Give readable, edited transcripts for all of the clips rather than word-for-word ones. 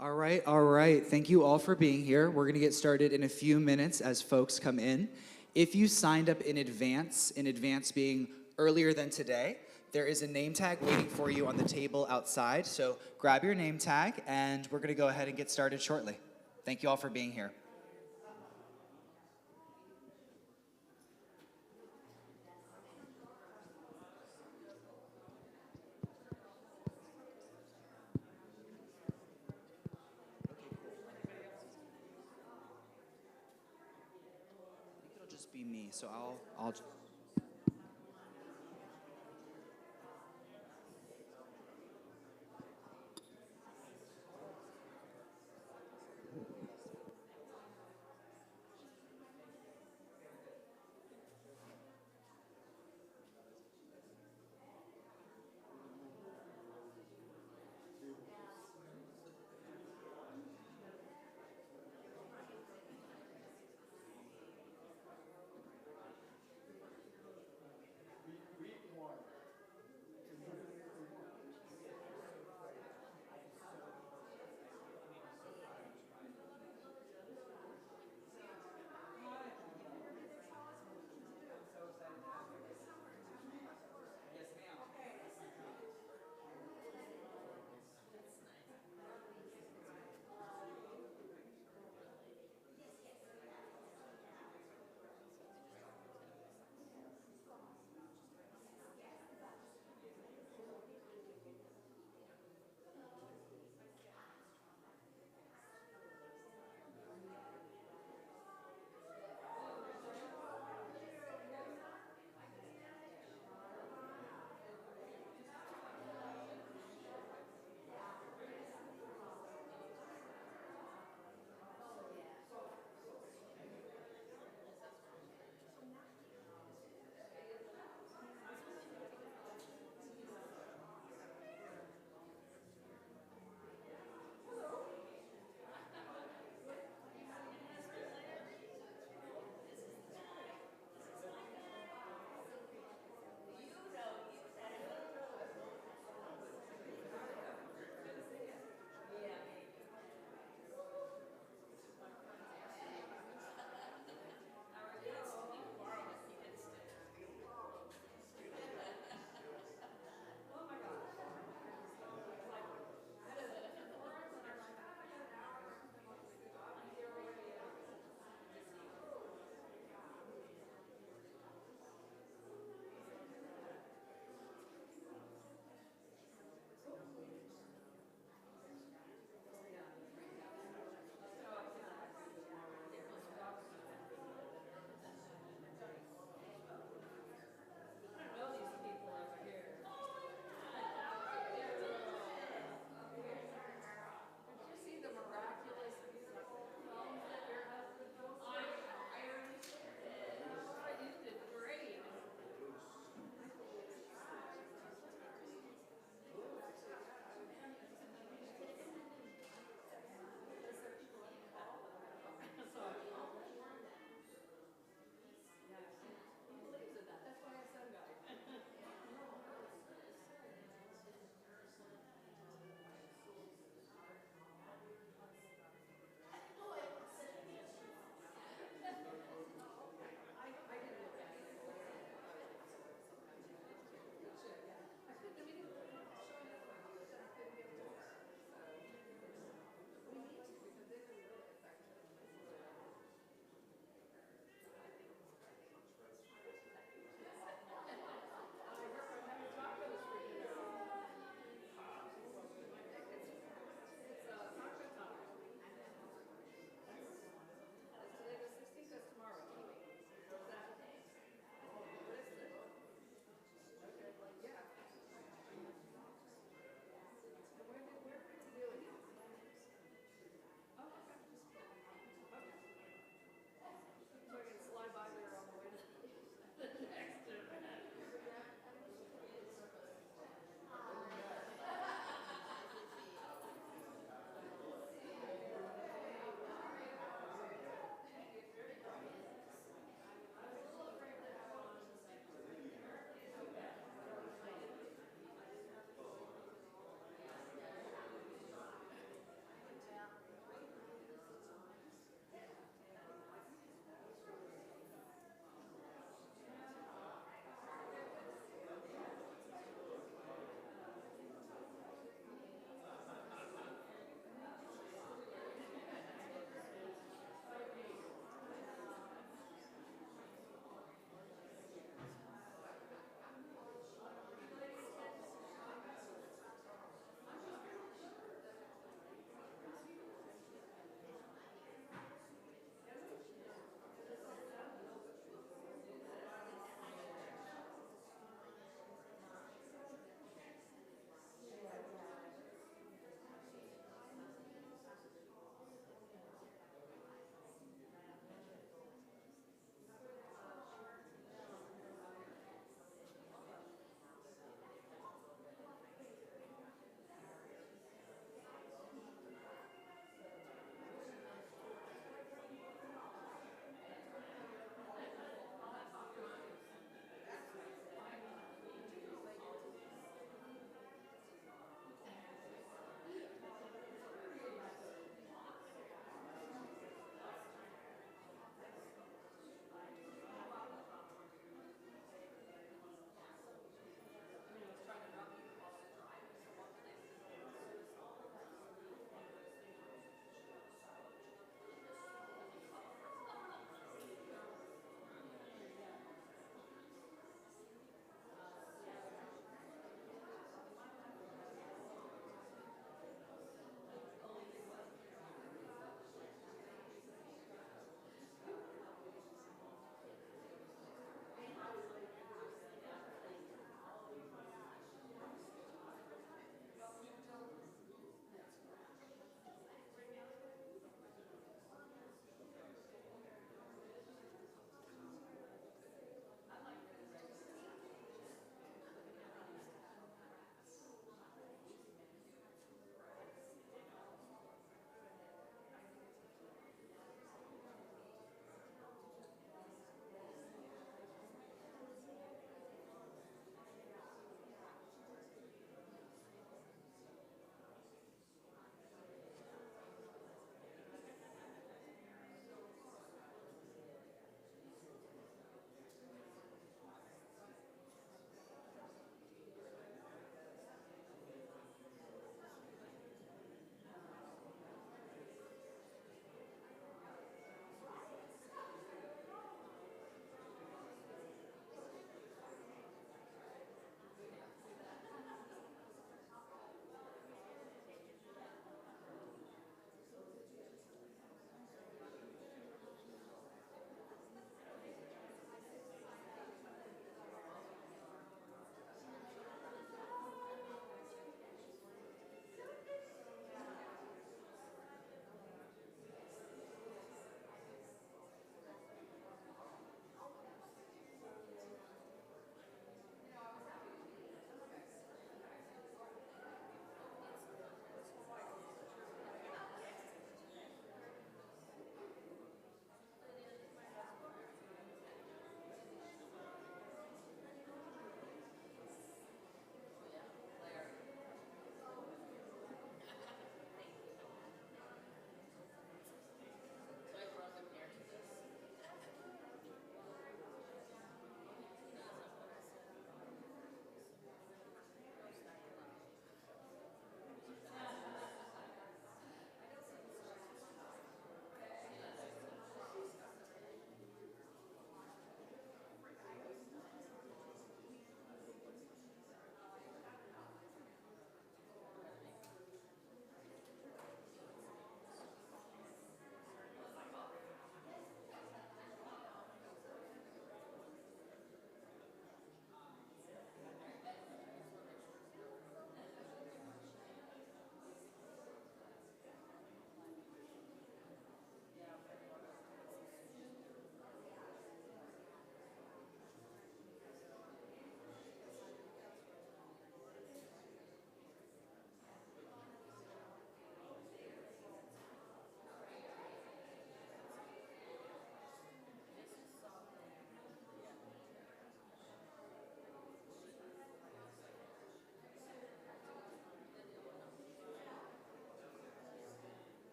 All right, all right. Thank you all for being here. We're going to get started in a few minutes as folks come in. If you signed up in advance being earlier than today, there is a name tag waiting for you on the table outside. So grab your name tag, and we're going to go ahead and get started shortly. Thank you all for being here. I think it'll just be me, so I'll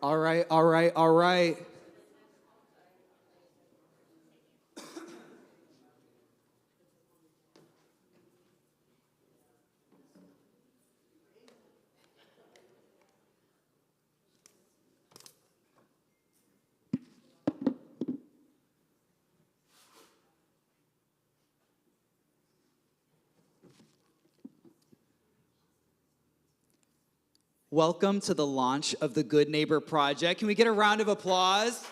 All right, all right, all right. Welcome to the launch of the Good Neighbor Project. Can we get a round of applause?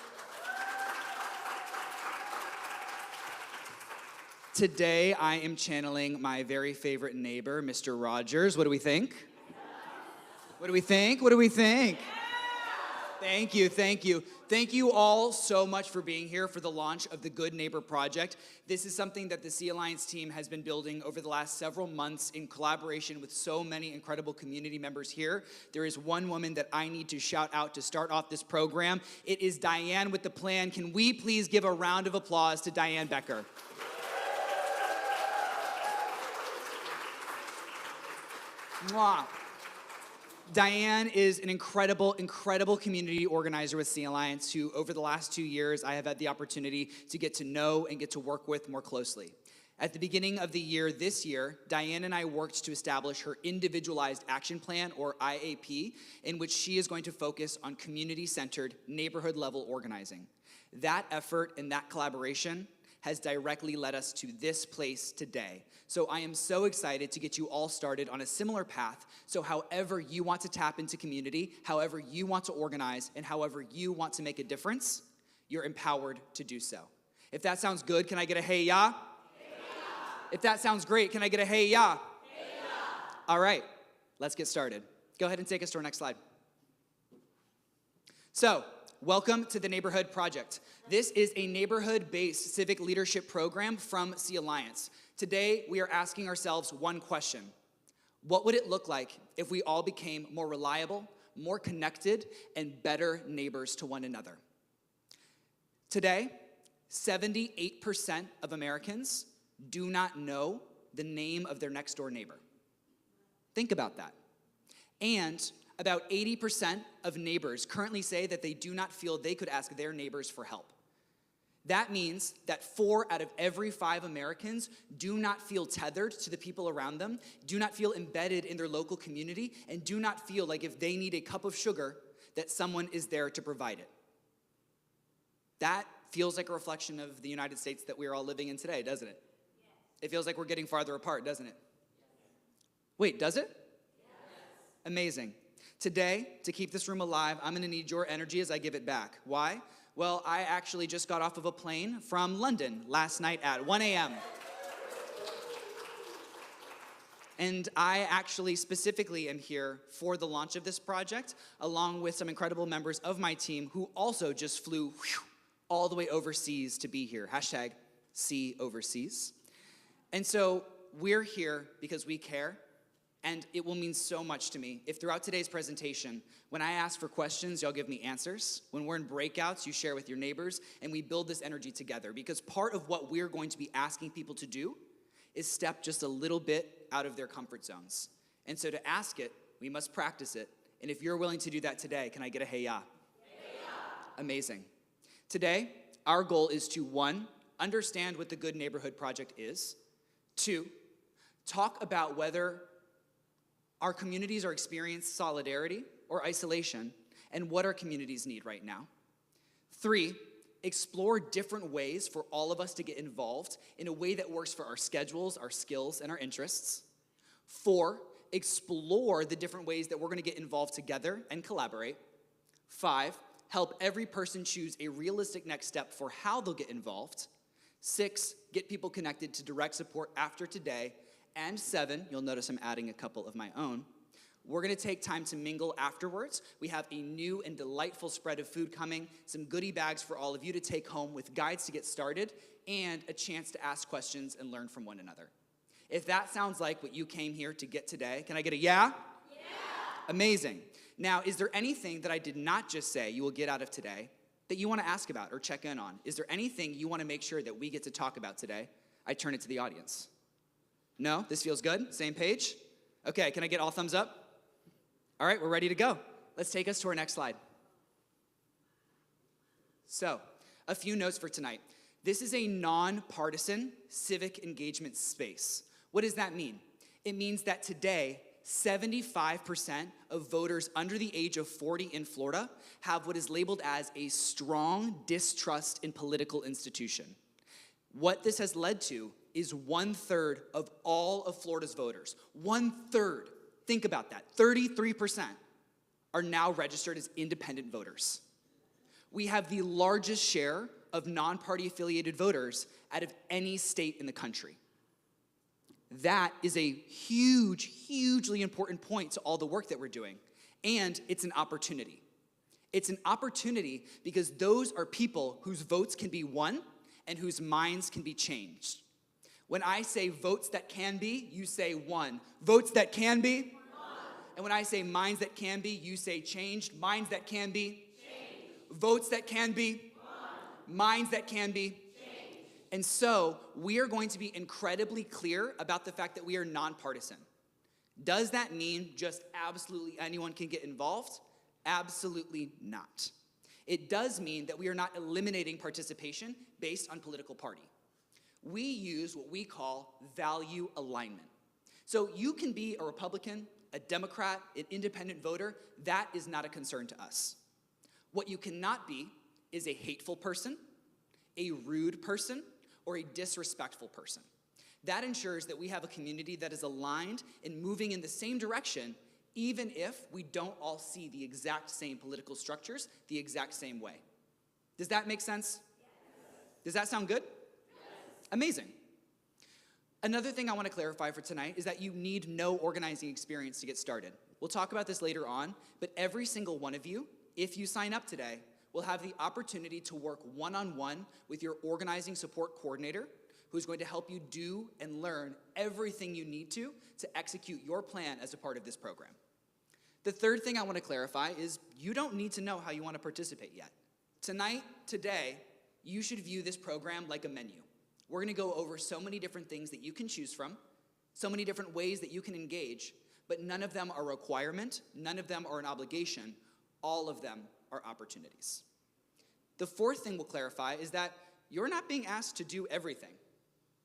Today, I am channeling my very favorite neighbor, Mr. Rogers. What do we think? What do we think? What do we think? Thank you, thank you. Thank you all so much for being here for the launch of the Good Neighbor Project. This is something that the Sea Alliance team has been building over the last several months in collaboration with so many incredible community members here. There is one woman that I need to shout out to start off this program. It is Diane with the plan. Can we please give a round of applause to Diane Becker? Mwah. Diane is an incredible, incredible community organizer with Sea Alliance who, over the last 2 years, I have had the opportunity to get to know and get to work with more closely. At the beginning of the year, this year, Diane and I worked to establish her Individualized Action Plan, or IAP, in which she is going to focus on community-centered, neighborhood-level organizing. That effort and that collaboration has directly led us to this place today. So I am so excited to get you all started on a similar path. So however you want to tap into community, however you want to organize, and however you want to make a difference, you're empowered to do so. If that sounds good, can I get a hey ya? Hey ya. If that sounds great, can I get a hey ya? Hey ya. All right, let's get started. Go ahead and take us to our next slide. So, welcome to the Neighborhood Project. This is a neighborhood-based civic leadership program from Sea Alliance. Today, we are asking ourselves one question. What would it look like if we all became more reliable, more connected, and better neighbors to one another? Today, 78% of Americans do not know the name of their next door neighbor. Think about that. And about 80% of neighbors currently say that they do not feel they could ask their neighbors for help. That means that 4 out of every 5 Americans do not feel tethered to the people around them, do not feel embedded in their local community, and do not feel like if they need a cup of sugar, that someone is there to provide it. That feels like a reflection of the United States that we are all living in today, doesn't it? Yes. It feels like we're getting farther apart, doesn't it? Yes. Wait, does it? Yes. Amazing. Today, to keep this room alive, I'm going to need your energy as I give it back. Why? Well, I actually just got off of a plane from London last night at 1 a.m. And I actually specifically am here for the launch of this project, along with some incredible members of my team who also just flew all the way overseas to be here. Hashtag Sea Overseas. And so we're here because we care. And it will mean so much to me if throughout today's presentation, when I ask for questions, y'all give me answers. When we're in breakouts, you share with your neighbors, and we build this energy together. Because part of what we're going to be asking people to do is step just a little bit out of their comfort zones. And so to ask it, we must practice it. And if you're willing to do that today, can I get a hey ya? Hey ya. Amazing. Today, our goal is to 1, understand what the Good Neighborhood Project is. 2, talk about whether our communities are experiencing solidarity or isolation, and what our communities need right now. 3, explore different ways for all of us to get involved in a way that works for our schedules, our skills, and our interests. 4, explore the different ways that we're going to get involved together and collaborate. 5, help every person choose a realistic next step for how they'll get involved. 6, get people connected to direct support after today. And 7, you'll notice I'm adding a couple of my own. We're going to take time to mingle afterwards. We have a new and delightful spread of food coming, some goodie bags for all of you to take home with guides to get started, and a chance to ask questions and learn from one another. If that sounds like what you came here to get today, can I get a yeah? Yeah. Amazing. Now, is there anything that I did not just say you will get out of today that you want to ask about or check in on? Is there anything you want to make sure that we get to talk about today? I turn it to the audience. No? This feels good? Same page? Okay, can I get all thumbs up? All right, we're ready to go. Let's take us to our next slide. So, a few notes for tonight. This is a nonpartisan civic engagement space. What does that mean? It means that today, 75% of voters under the age of 40 in Florida have what is labeled as a strong distrust in political institution. What this has led to is 1/3 of all of Florida's voters. 1/3, think about that, 33% are now registered as independent voters. We have the largest share of non-party affiliated voters out of any state in the country. That is a hugely important point to all the work that we're doing. And it's an opportunity. It's an opportunity because those are people whose votes can be won and whose minds can be changed. When I say votes that can be, you say won. Votes that can be? Won. And when I say minds that can be, you say changed. Minds that can be? Changed. Votes that can be? Won. Minds that can be? And so we are going to be incredibly clear about the fact that we are nonpartisan. Does that mean just absolutely anyone can get involved? Absolutely not. It does mean that we are not eliminating participation based on political party. We use what we call value alignment. So you can be a Republican, a Democrat, an independent voter. That is not a concern to us. What you cannot be is a hateful person, a rude person, or a disrespectful person. That ensures that we have a community that is aligned and moving in the same direction, even if we don't all see the exact same political structures the exact same way. Does that make sense? Yes. Does that sound good? Yes. Amazing. Another thing I want to clarify for tonight is that you need no organizing experience to get started. We'll talk about this later on, but every single one of you, if you sign up today, will have the opportunity to work one-on-one with your organizing support coordinator, who's going to help you do and learn everything you need to execute your plan as a part of this program. The third thing I want to clarify is you don't need to know how you want to participate yet. Tonight, today, you should view this program like a menu. We're going to go over so many different things that you can choose from, so many different ways that you can engage, but none of them are a requirement, none of them are an obligation, all of them are opportunities. The fourth thing we'll clarify is that you're not being asked to do everything.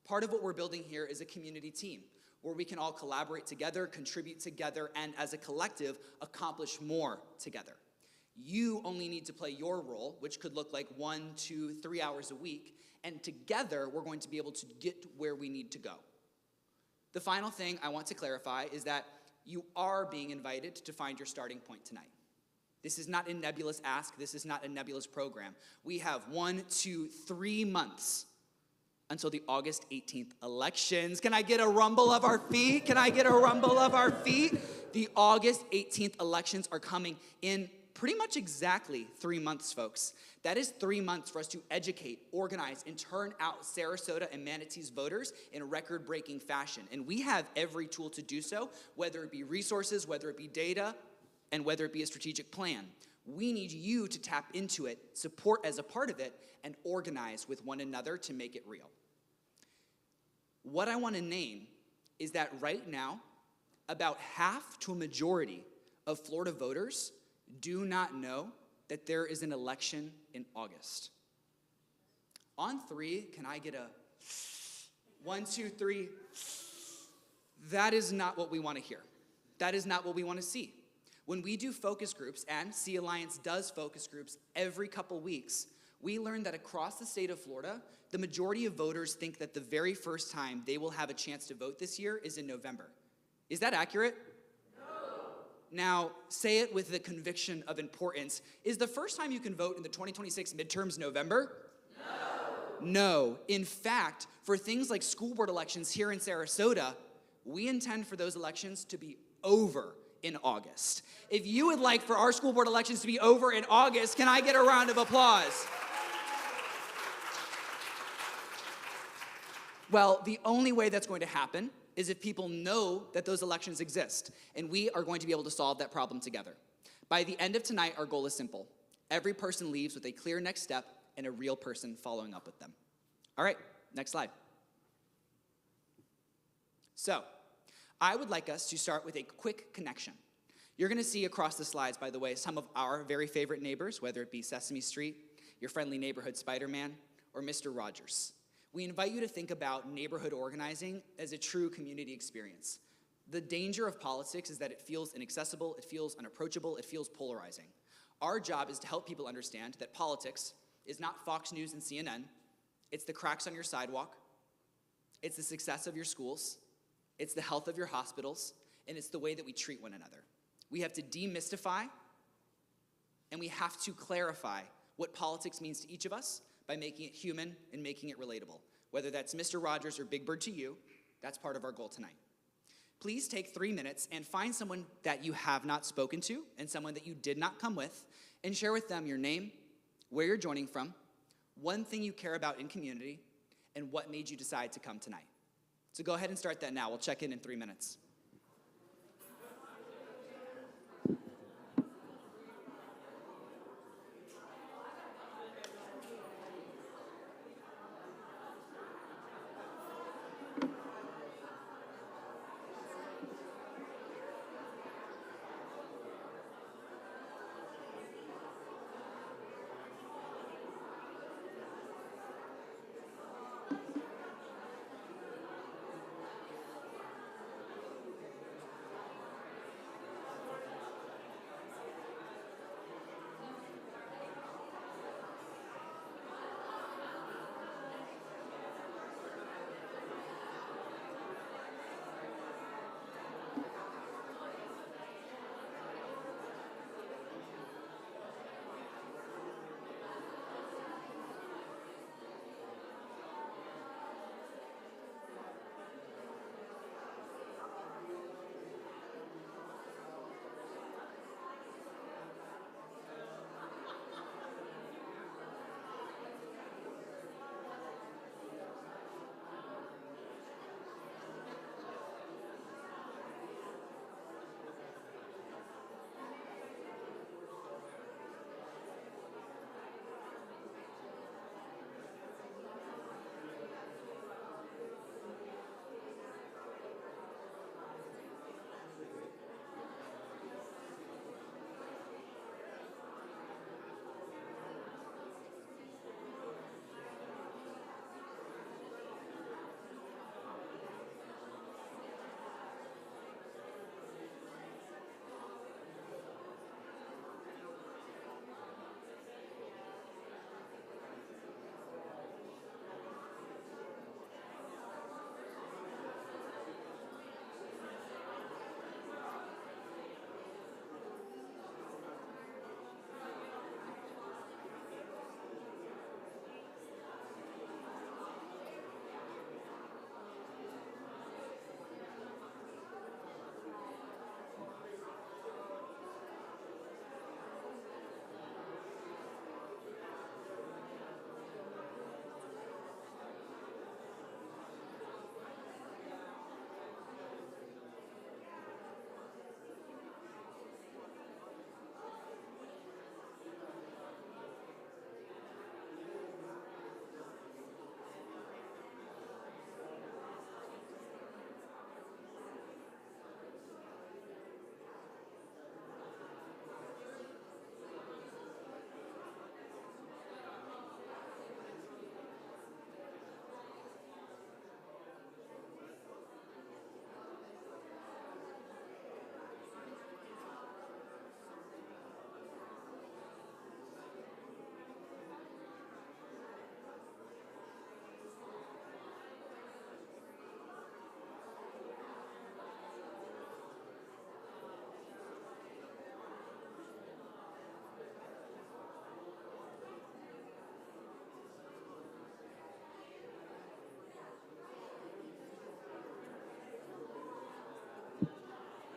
Part of what we're building here is a community team where we can all collaborate together, contribute together, and as a collective, accomplish more together. You only need to play your role, which could look like 1, 2, 3 hours a week, and together we're going to be able to get where we need to go. The final thing I want to clarify is that you are being invited to find your starting point tonight. This is not a nebulous ask. This is not a nebulous program. We have 1, 2, 3 months until the August 18th elections. Can I get a rumble of our feet? Can I get a rumble of our feet? The August 18th elections are coming in pretty much exactly 3 months, folks. That is 3 months for us to educate, organize, and turn out Sarasota and Manatee's voters in record-breaking fashion. And we have every tool to do so, whether it be resources, whether it be data, and whether it be a strategic plan. We need you to tap into it, support as a part of it, and organize with one another to make it real. What I want to name is that right now, about half to a majority of Florida voters do not know that there is an election in August. On 3, can I get a 1, 2, 3? That is not what we want to hear. That is not what we want to see. When we do focus groups, and Sea Alliance does focus groups every couple weeks, we learn that across the state of Florida, the majority of voters think that the very first time they will have a chance to vote this year is in November. Is that accurate? No. Now, say it with the conviction of importance. Is the first time you can vote in the 2026 midterms November? No. No. In fact, for things like school board elections here in Sarasota, we intend for those elections to be over in August. If you would like for our school board elections to be over in August, can I get a round of applause? Well, the only way that's going to happen is if people know that those elections exist, and we are going to be able to solve that problem together. By the end of tonight, our goal is simple. Every person leaves with a clear next step and a real person following up with them. All right, next slide. So, I would like us to start with a quick connection. You're going to see across the slides, by the way, some of our very favorite neighbors, whether it be Sesame Street, your friendly neighborhood Spider-Man, or Mr. Rogers. We invite you to think about neighborhood organizing as a true community experience. The danger of politics is that it feels inaccessible, it feels unapproachable, it feels polarizing. Our job is to help people understand that politics is not Fox News and CNN, it's the cracks on your sidewalk, it's the success of your schools, it's the health of your hospitals, and it's the way that we treat one another. We have to demystify and we have to clarify what politics means to each of us by making it human and making it relatable. Whether that's Mr. Rogers or Big Bird to you, that's part of our goal tonight. Please take 3 minutes and find someone that you have not spoken to and someone that you did not come with and share with them your name, where you're joining from, one thing you care about in community, and what made you decide to come tonight. So go ahead and start that now. We'll check in 3 minutes.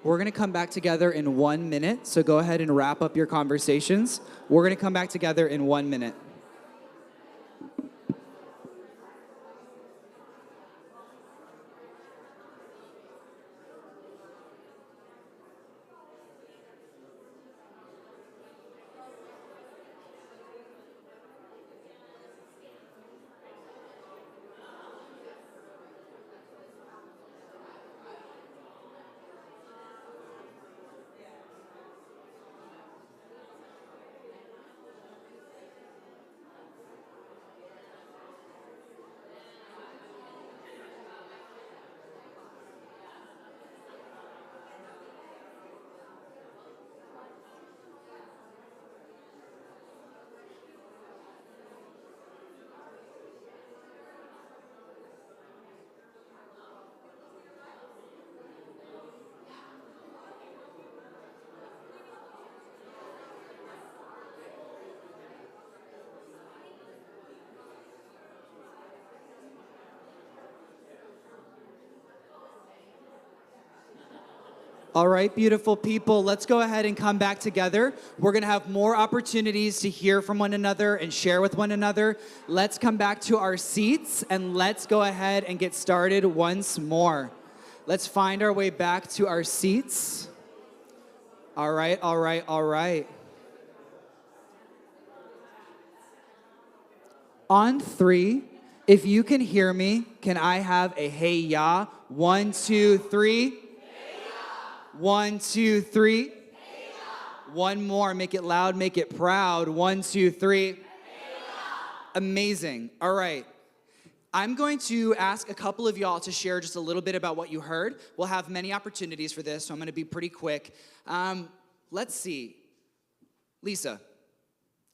We're going to come back together in 1 minute, so go ahead and wrap up your conversations. We're going to come back together in 1 minute. All right, beautiful people, let's go ahead and come back together. We're gonna have more opportunities to hear from one another and share with one another. Let's come back to our seats and let's go ahead and get started once more. Let's find our way back to our seats. All right, all right, all right. On three, if you can hear me, can I have a hey ya? 1, 2, 3. 1, 2, 3. One more, make it loud, make it proud. 1, 2, 3. Amazing. All right. I'm going to ask a couple of y'all to share just a little bit about what you heard. We'll have many opportunities for this, so I'm going to be pretty quick. Let's see. Lisa,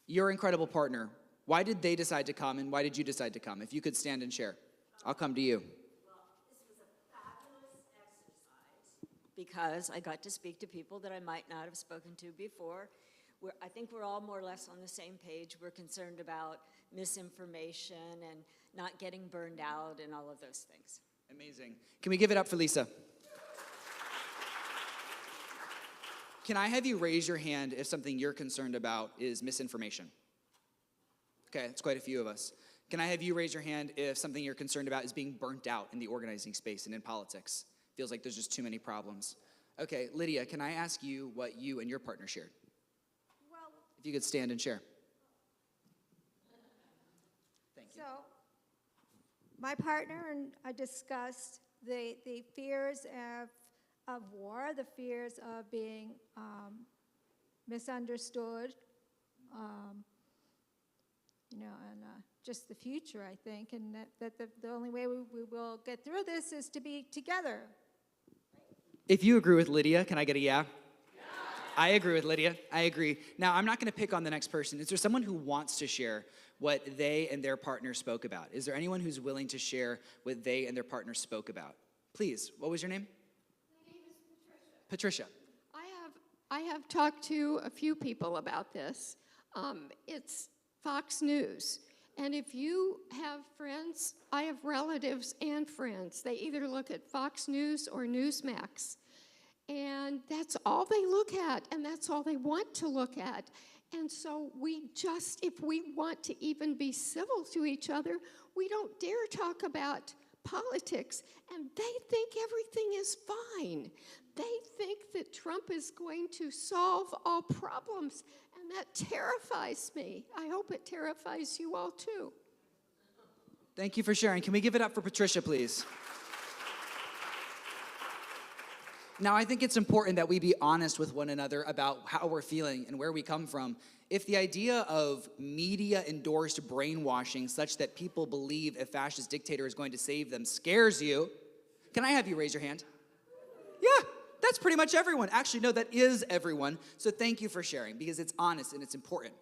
your incredible partner. Why did they decide to come, and why did you decide to come? If you could stand and share. I'll come to you. Because I got to speak to people that I might not have spoken to before. I think we're all more or less on the same page. We're concerned about misinformation and not getting burned out and all of those things. Amazing. Can we give it up for Lisa? Can I have you raise your hand if something you're concerned about is misinformation? Okay, that's quite a few of us. Can I have you raise your hand if something you're concerned about is being burnt out in the organizing space and in politics? Feels like there's just too many problems. Okay, Lydia, can I ask you what you and your partner shared? Well, if you could stand and share. Thank you. So, my partner and I discussed the fears of war, the fears of being misunderstood, and just the future, I think, and that the only way we will get through this is to be together. If you agree with Lydia, can I get a yeah? Yeah. I agree with Lydia. I agree. Now, I'm not going to pick on the next person. Is there someone who wants to share what they and their partner spoke about? Is there anyone who's willing to share what they and their partner spoke about? Please, what was your name? My name is Patricia. Patricia. I have talked to a few people about this. It's Fox News. And if you have friends, I have relatives and friends. They either look at Fox News or Newsmax. And that's all they look at, and that's all they want to look at. And so if we want to even be civil to each other, we don't dare talk about politics. And they think everything is fine. They think that Trump is going to solve all problems. And that terrifies me. I hope it terrifies you all too. Thank you for sharing. Can we give it up for Patricia, please? Now, I think it's important that we be honest with one another about how we're feeling and where we come from. If the idea of media-endorsed brainwashing such that people believe a fascist dictator is going to save them scares you, can I have you raise your hand? Yeah. That's pretty much everyone. Actually, no, that is everyone. So thank you for sharing because it's honest and it's important.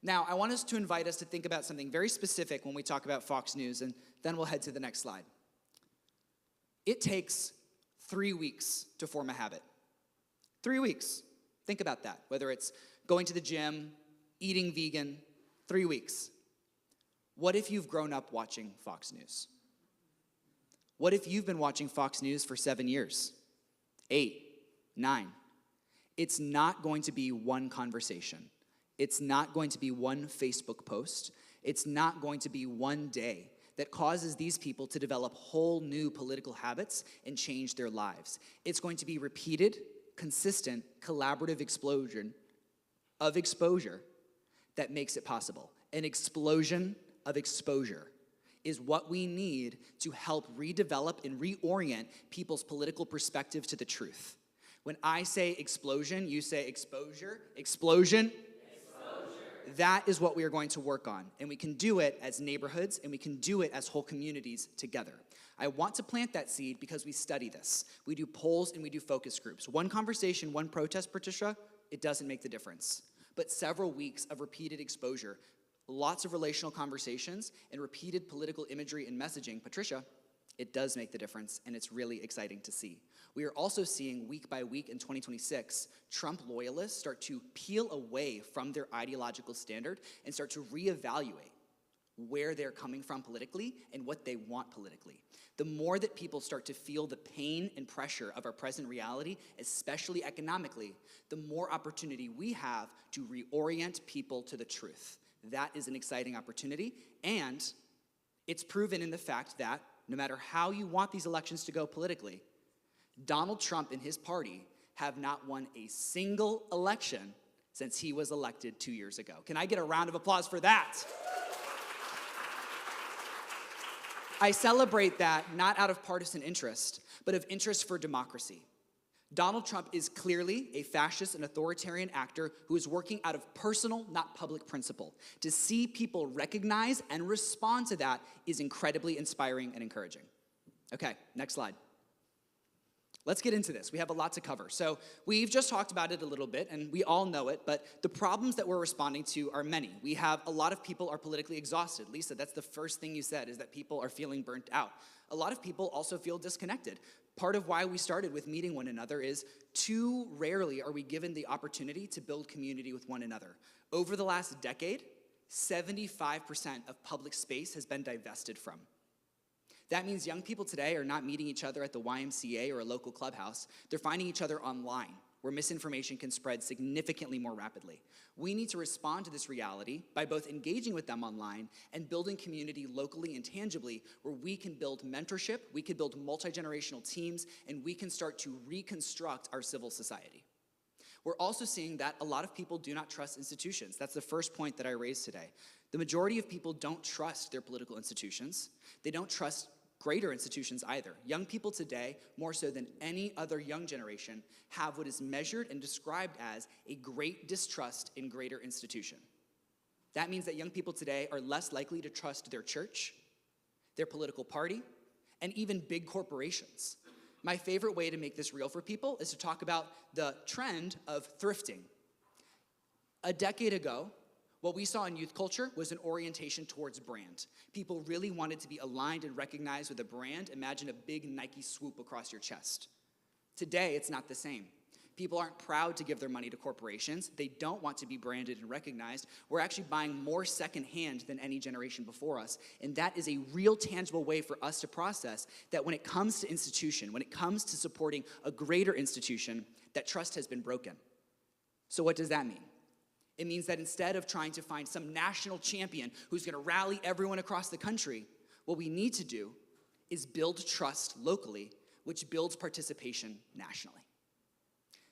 Now, I want us to invite us to think about something very specific when we talk about Fox News, and then we'll head to the next slide. It takes 3 weeks to form a habit. 3 weeks. Think about that. Whether it's going to the gym, eating vegan, 3 weeks. What if you've grown up watching Fox News? What if you've been watching Fox News for 7 years? 8, 9. It's not going to be one conversation. It's not going to be one Facebook post. It's not going to be one day that causes these people to develop whole new political habits and change their lives. It's going to be repeated, consistent, collaborative explosion of exposure that makes it possible. An explosion of exposure is what we need to help redevelop and reorient people's political perspective to the truth. When I say explosion, you say exposure, explosion. Exposure. That is what we are going to work on. And we can do it as neighborhoods, and we can do it as whole communities together. I want to plant that seed because we study this. We do polls and we do focus groups. One conversation, one protest, Patricia, it doesn't make the difference. But several weeks of repeated exposure, lots of relational conversations, and repeated political imagery and messaging, Patricia, it does make the difference, and it's really exciting to see. We are also seeing week by week in 2026, Trump loyalists start to peel away from their ideological standard and start to reevaluate where they're coming from politically and what they want politically. the more that people start to feel the pain and pressure of our present reality, especially economically, the more opportunity we have to reorient people to the truth. That is an exciting opportunity, and it's proven in the fact that no matter how you want these elections to go politically, Donald Trump and his party have not won a single election since he was elected 2 years ago. Can I get a round of applause for that? I celebrate that not out of partisan interest, but of interest for democracy. Donald Trump is clearly a fascist and authoritarian actor who is working out of personal, not public principle. To see people recognize and respond to that is incredibly inspiring and encouraging. Okay, next slide. Let's get into this. We have a lot to cover. So we've just talked about it a little bit, and we all know it, but the problems that we're responding to are many. We have a lot of people are politically exhausted. Lisa, that's the first thing you said, is that people are feeling burnt out. A lot of people also feel disconnected. Part of why we started with meeting one another is too rarely are we given the opportunity to build community with one another. Over the last decade, 75% of public space has been divested from. That means young people today are not meeting each other at the YMCA or a local clubhouse. They're finding each other online, where misinformation can spread significantly more rapidly. We need to respond to this reality by both engaging with them online and building community locally and tangibly, where we can build mentorship, we can build multi-generational teams, and we can start to reconstruct our civil society. We're also seeing that a lot of people do not trust institutions. That's the first point that I raised today. The majority of people don't trust their political institutions. They don't trust greater institutions either. Young people today, more so than any other young generation, have what is measured and described as a great distrust in greater institution. That means that young people today are less likely to trust their church, their political party, and even big corporations. My favorite way to make this real for people is to talk about the trend of thrifting. A decade ago, what we saw in youth culture was an orientation towards brand. People really wanted to be aligned and recognized with a brand. Imagine a big Nike swoop across your chest. Today, it's not the same. People aren't proud to give their money to corporations. They don't want to be branded and recognized. We're actually buying more secondhand than any generation before us. And that is a real tangible way for us to process that when it comes to institution, when it comes to supporting a greater institution, that trust has been broken. So what does that mean? It means that instead of trying to find some national champion who's going to rally everyone across the country, what we need to do is build trust locally, which builds participation nationally.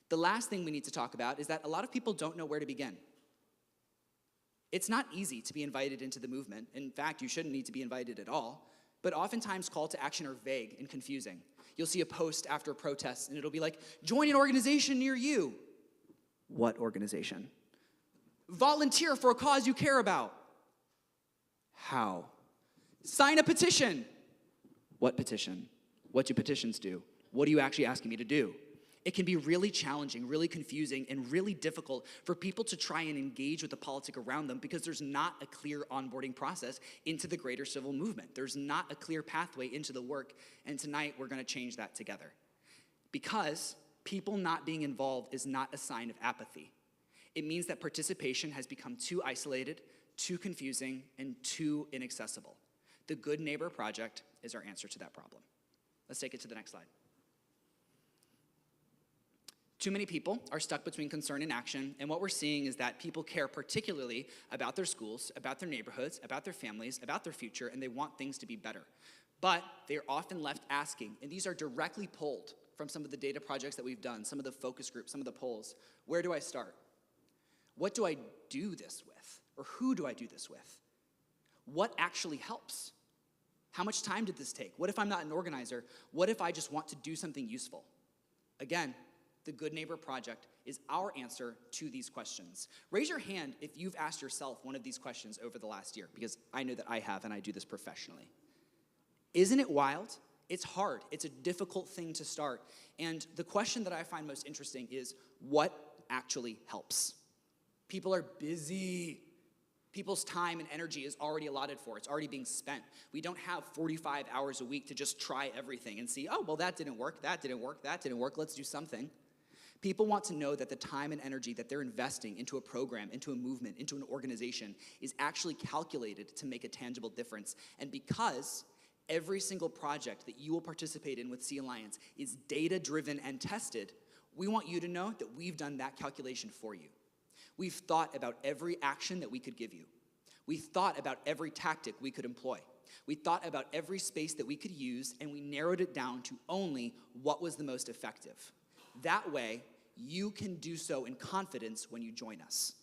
The last thing we need to talk about is that a lot of people don't know where to begin. It's not easy to be invited into the movement. In fact, you shouldn't need to be invited at all. But oftentimes, call to action are vague and confusing. You'll see a post after a protest, and it'll be like, join an organization near you. What organization? Volunteer for a cause you care about. How? Sign a petition. What petition? What do petitions do? What are you actually asking me to do? It can be really challenging, really confusing, and really difficult for people to try and engage with the politic around them because there's not a clear onboarding process into the greater civil movement. There's not a clear pathway into the work, and tonight we're going to change that together. Because people not being involved is not a sign of apathy. It means that participation has become too isolated, too confusing, and too inaccessible. The Good Neighbor Project is our answer to that problem. Let's take it to the next slide. Too many people are stuck between concern and action, and what we're seeing is that people care particularly about their schools, about their neighborhoods, about their families, about their future, and they want things to be better. But they are often left asking, and these are directly pulled from some of the data projects that we've done, some of the focus groups, some of the polls. Where do I start? What do I do this with? Or who do I do this with? What actually helps? How much time did this take? What if I'm not an organizer? What if I just want to do something useful? Again, the Good Neighbor Project is our answer to these questions. Raise your hand if you've asked yourself one of these questions over the last year, because I know that I have, and I do this professionally. Isn't it wild? It's hard. It's a difficult thing to start. And the question that I find most interesting is, what actually helps? People are busy. People's time and energy is already allotted for. It's already being spent. We don't have 45 hours a week to just try everything and see, oh, well, that didn't work, that didn't work, that didn't work. Let's do something. People want to know that the time and energy that they're investing into a program, into a movement, into an organization is actually calculated to make a tangible difference. And because every single project that you will participate in with Sea Alliance is data-driven and tested, we want you to know that we've done that calculation for you. We've thought about every action that we could give you. We thought about every tactic we could employ. We thought about every space that we could use, and we narrowed it down to only what was the most effective. That way, you can do so in confidence when you join us.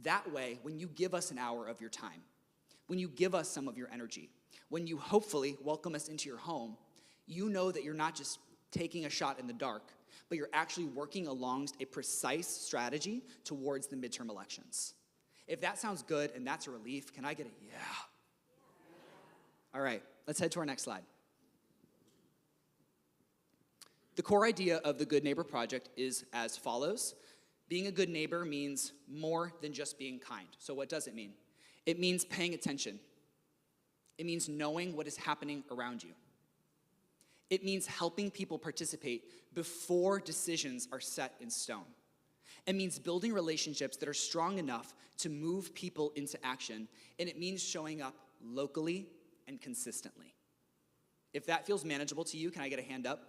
That way, when you give us an hour of your time, when you give us some of your energy, when you hopefully welcome us into your home, you know that you're not just taking a shot in the dark, but you're actually working along a precise strategy towards the midterm elections. If that sounds good and that's a relief, can I get a yeah? All right, let's head to our next slide. The core idea of the Good Neighbor Project is as follows. Being a good neighbor means more than just being kind. So what does it mean? It means paying attention. It means knowing what is happening around you. It means helping people participate before decisions are set in stone. It means building relationships that are strong enough to move people into action, and it means showing up locally and consistently. If that feels manageable to you, can I get a hand up?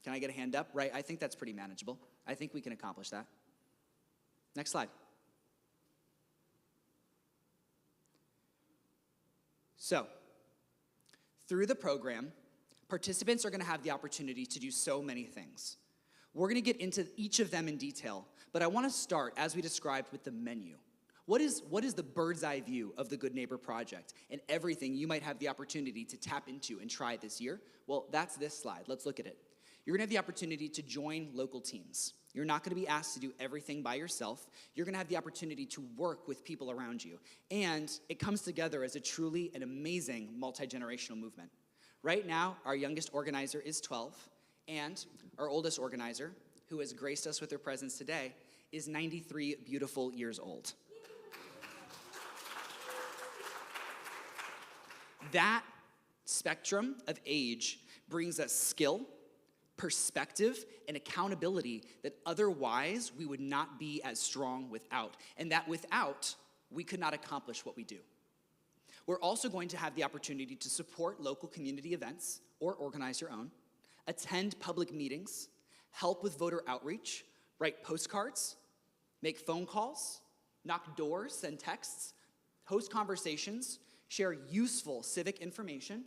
Can I get a hand up? Right, I think that's pretty manageable. I think we can accomplish that. Next slide. So, through the program, participants are going to have the opportunity to do so many things. We're going to get into each of them in detail, but I want to start, as we described, with the menu. What is the bird's eye view of the Good Neighbor Project and everything you might have the opportunity to tap into and try this year? Well, that's this slide. Let's look at it. You're going to have the opportunity to join local teams. You're not going to be asked to do everything by yourself. You're going to have the opportunity to work with people around you. And it comes together as a truly an amazing multi-generational movement. Right now, our youngest organizer is 12, and our oldest organizer, who has graced us with her presence today, is 93 beautiful years old. That spectrum of age brings us skill, perspective, and accountability that otherwise we would not be as strong without, and that without, we could not accomplish what we do. We're also going to have the opportunity to support local community events or organize your own, attend public meetings, help with voter outreach, write postcards, make phone calls, knock doors, send texts, host conversations, share useful civic information,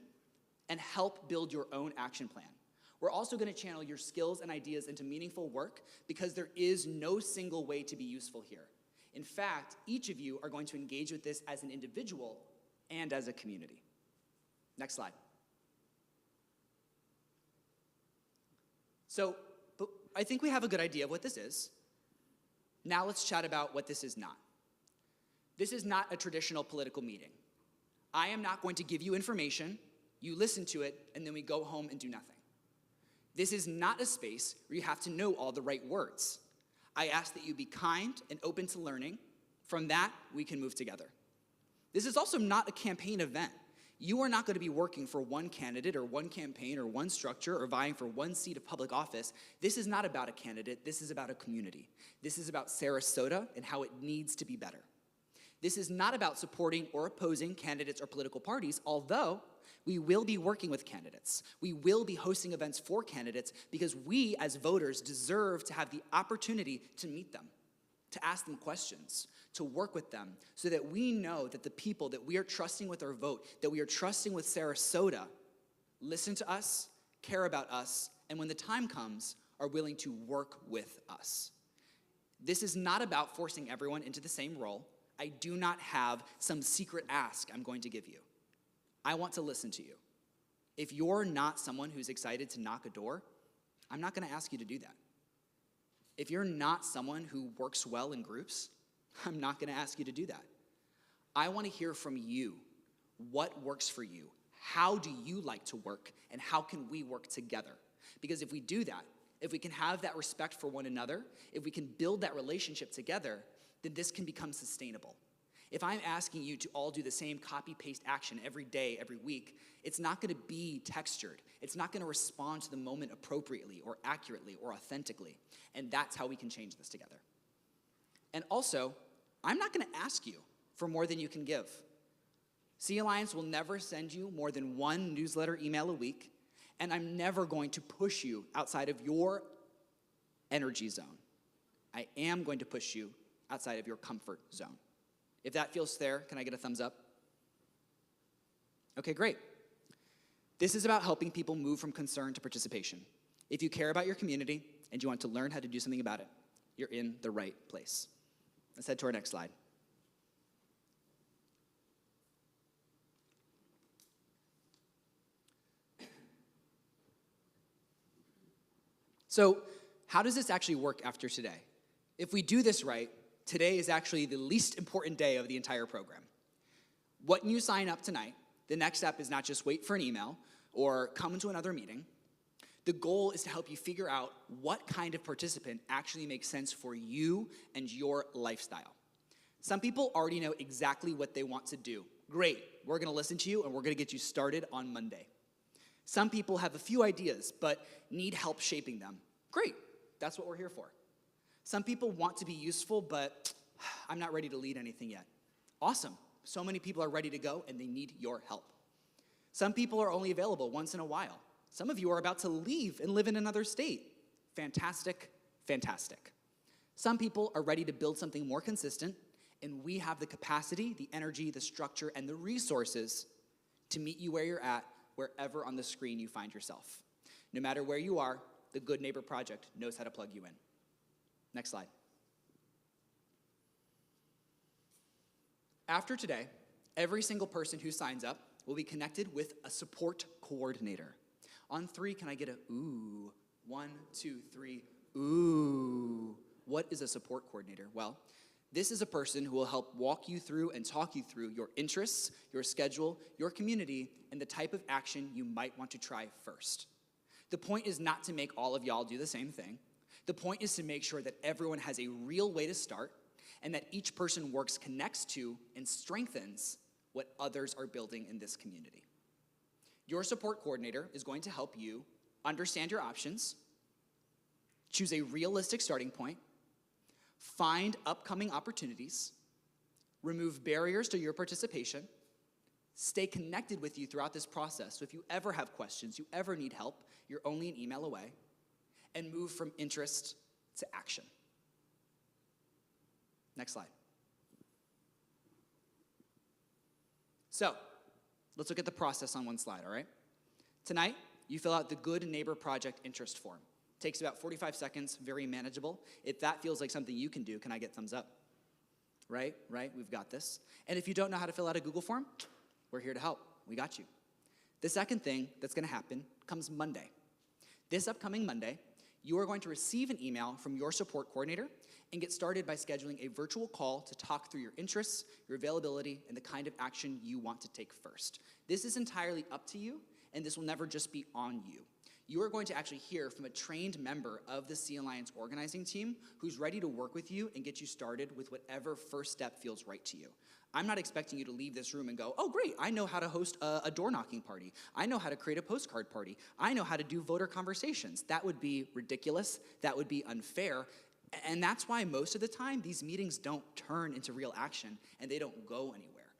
and help build your own action plan. We're also going to channel your skills and ideas into meaningful work because there is no single way to be useful here. In fact, each of you are going to engage with this as an individual and as a community. Next slide. So, I think we have a good idea of what this is. Now let's chat about what this is not. This is not a traditional political meeting. I am not going to give you information, you listen to it, and then we go home and do nothing. This is not a space where you have to know all the right words. I ask that you be kind and open to learning. From that, we can move together. This is also not a campaign event. You are not going to be working for one candidate or one campaign or one structure or vying for one seat of public office. This is not about a candidate. This is about a community. This is about Sarasota and how it needs to be better. This is not about supporting or opposing candidates or political parties, although we will be working with candidates. We will be hosting events for candidates because we, as voters, deserve to have the opportunity to meet them, to ask them questions, to work with them, so that we know that the people that we are trusting with our vote, that we are trusting with Sarasota, listen to us, care about us, and when the time comes, are willing to work with us. This is not about forcing everyone into the same role. I do not have some secret ask I'm going to give you. I want to listen to you. If you're not someone who's excited to knock a door, I'm not going to ask you to do that. If you're not someone who works well in groups, I'm not going to ask you to do that. I want to hear from you. What works for you? How do you like to work? And how can we work together? Because if we do that, if we can have that respect for one another, if we can build that relationship together, then this can become sustainable. If I'm asking you to all do the same copy-paste action every day, every week, it's not going to be textured. It's not going to respond to the moment appropriately or accurately or authentically. And that's how we can change this together. And also, I'm not going to ask you for more than you can give. Sea Alliance will never send you more than one newsletter email a week, and I'm never going to push you outside of your energy zone. I am going to push you outside of your comfort zone. If that feels fair, can I get a thumbs up? Okay, great. This is about helping people move from concern to participation. If you care about your community and you want to learn how to do something about it, you're in the right place. Let's head to our next slide. So, how does this actually work after today? If we do this right, today is actually the least important day of the entire program. When you sign up tonight, the next step is not just wait for an email or come to another meeting. The goal is to help you figure out what kind of participant actually makes sense for you and your lifestyle. Some people already know exactly what they want to do. Great, we're gonna listen to you and we're gonna get you started on Monday. Some people have a few ideas but need help shaping them. Great, that's what we're here for. Some people want to be useful, but I'm not ready to lead anything yet. Awesome, so many people are ready to go and they need your help. Some people are only available once in a while. Some of you are about to leave and live in another state. Fantastic, fantastic. Some people are ready to build something more consistent, and we have the capacity, the energy, the structure, and the resources to meet you where you're at, wherever on the screen you find yourself. No matter where you are, the Good Neighbor Project knows how to plug you in. Next slide. After today, every single person who signs up will be connected with a support coordinator. On 3, can I get a ooh? 1, 2, 3, ooh. What is a support coordinator? Well, this is a person who will help walk you through and talk you through your interests, your schedule, your community, and the type of action you might want to try first. The point is not to make all of y'all do the same thing. The point is to make sure that everyone has a real way to start and that each person connects to, and strengthens what others are building in this community. Your support coordinator is going to help you understand your options, choose a realistic starting point, find upcoming opportunities, remove barriers to your participation, stay connected with you throughout this process. So if you ever have questions, you ever need help, you're only an email away, and move from interest to action. Next slide. So, let's look at the process on one slide, all right? Tonight, you fill out the Good Neighbor Project interest form. Takes about 45 seconds, very manageable. If that feels like something you can do, can I get thumbs up? Right, we've got this. And if you don't know how to fill out a Google form, we're here to help. We got you. The second thing that's gonna happen comes Monday. This upcoming Monday, you are going to receive an email from your support coordinator and get started by scheduling a virtual call to talk through your interests, your availability, and the kind of action you want to take first. This is entirely up to you, and this will never just be on you. You are going to actually hear from a trained member of the Sea Alliance organizing team who's ready to work with you and get you started with whatever first step feels right to you. I'm not expecting you to leave this room and go, oh great, I know how to host a door knocking party. I know how to create a postcard party. I know how to do voter conversations. That would be ridiculous. That would be unfair. And that's why most of the time these meetings don't turn into real action and they don't go anywhere.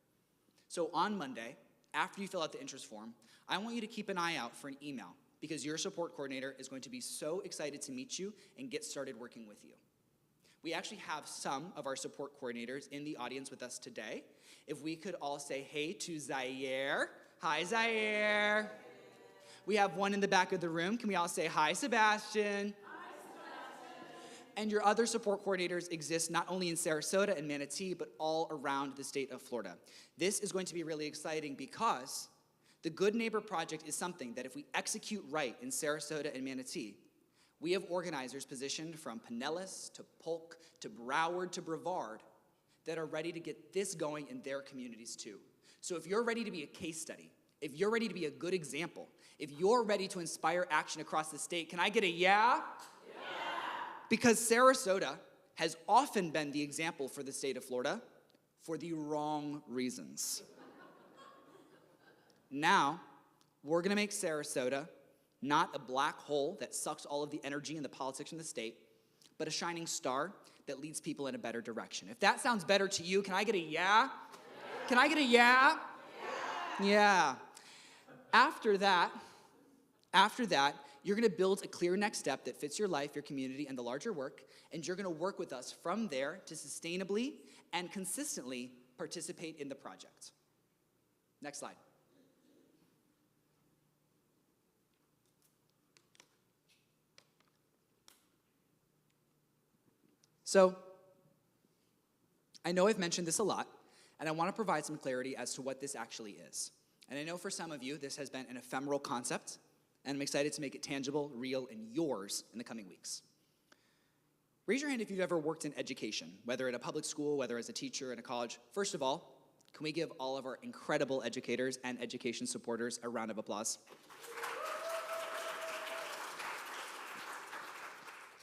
So on Monday, after you fill out the interest form, I want you to keep an eye out for an email because your support coordinator is going to be so excited to meet you and get started working with you. We actually have some of our support coordinators in the audience with us today. If we could all say hey to Zaire. Hi, Zaire. We have one in the back of the room. Can we all say hi, Sebastian? Hi, Sebastian. And your other support coordinators exist not only in Sarasota and Manatee, but all around the state of Florida. This is going to be really exciting because the Good Neighbor Project is something that if we execute right in Sarasota and Manatee, we have organizers positioned from Pinellas to Polk to Broward to Brevard that are ready to get this going in their communities too. So if you're ready to be a case study, if you're ready to be a good example, if you're ready to inspire action across the state, can I get a yeah? Yeah. Because Sarasota has often been the example for the state of Florida for the wrong reasons. Now, we're gonna make Sarasota not a black hole that sucks all of the energy and the politics from the state, but a shining star that leads people in a better direction. If that sounds better to you, can I get a yeah? Can I get a yeah? Yeah. After that, you're gonna build a clear next step that fits your life, your community, and the larger work, and you're gonna work with us from there to sustainably and consistently participate in the project. Next slide. So, I know I've mentioned this a lot, and I want to provide some clarity as to what this actually is. And I know for some of you, this has been an ephemeral concept, and I'm excited to make it tangible, real, and yours in the coming weeks. Raise your hand if you've ever worked in education, whether at a public school, whether as a teacher in a college. First of all, can we give all of our incredible educators and education supporters a round of applause?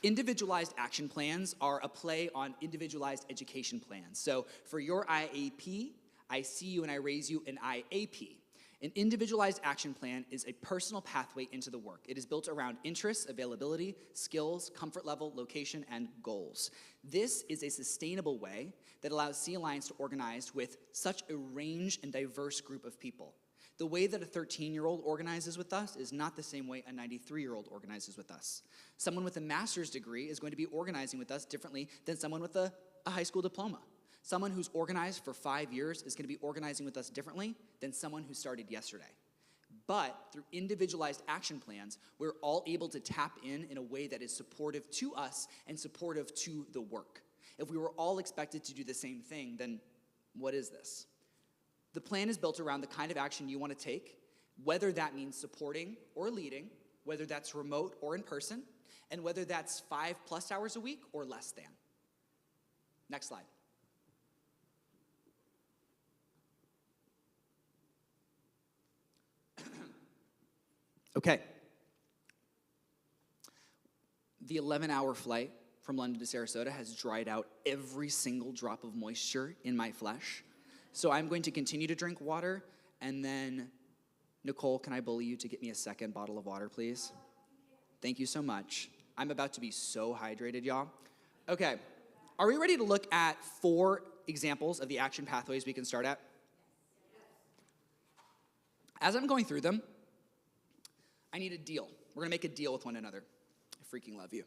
Individualized action plans are a play on individualized education plans. So for your IAP, I see you and I raise you an IAP. An individualized action plan is a personal pathway into the work. It is built around interests, availability, skills, comfort level, location, and goals. This is a sustainable way that allows Sea Alliance to organize with such a range and diverse group of people. The way that a 13-year-old organizes with us is not the same way a 93-year-old organizes with us. Someone with a master's degree is going to be organizing with us differently than someone with a high school diploma. Someone who's organized for 5 years is going to be organizing with us differently than someone who started yesterday. But through individualized action plans, we're all able to tap in a way that is supportive to us and supportive to the work. If we were all expected to do the same thing, then what is this? The plan is built around the kind of action you want to take, whether that means supporting or leading, whether that's remote or in person, and whether that's 5+ hours a week or less than. Next slide. Okay. The 11-hour flight from London to Sarasota has dried out every single drop of moisture in my flesh. So I'm going to continue to drink water, and then, Nicole, can I bully you to get me a second bottle of water, please? Thank you so much. I'm about to be so hydrated, y'all. Okay, are we ready to look at 4 examples of the action pathways we can start at? As I'm going through them, I need a deal. We're gonna make a deal with one another. I freaking love you.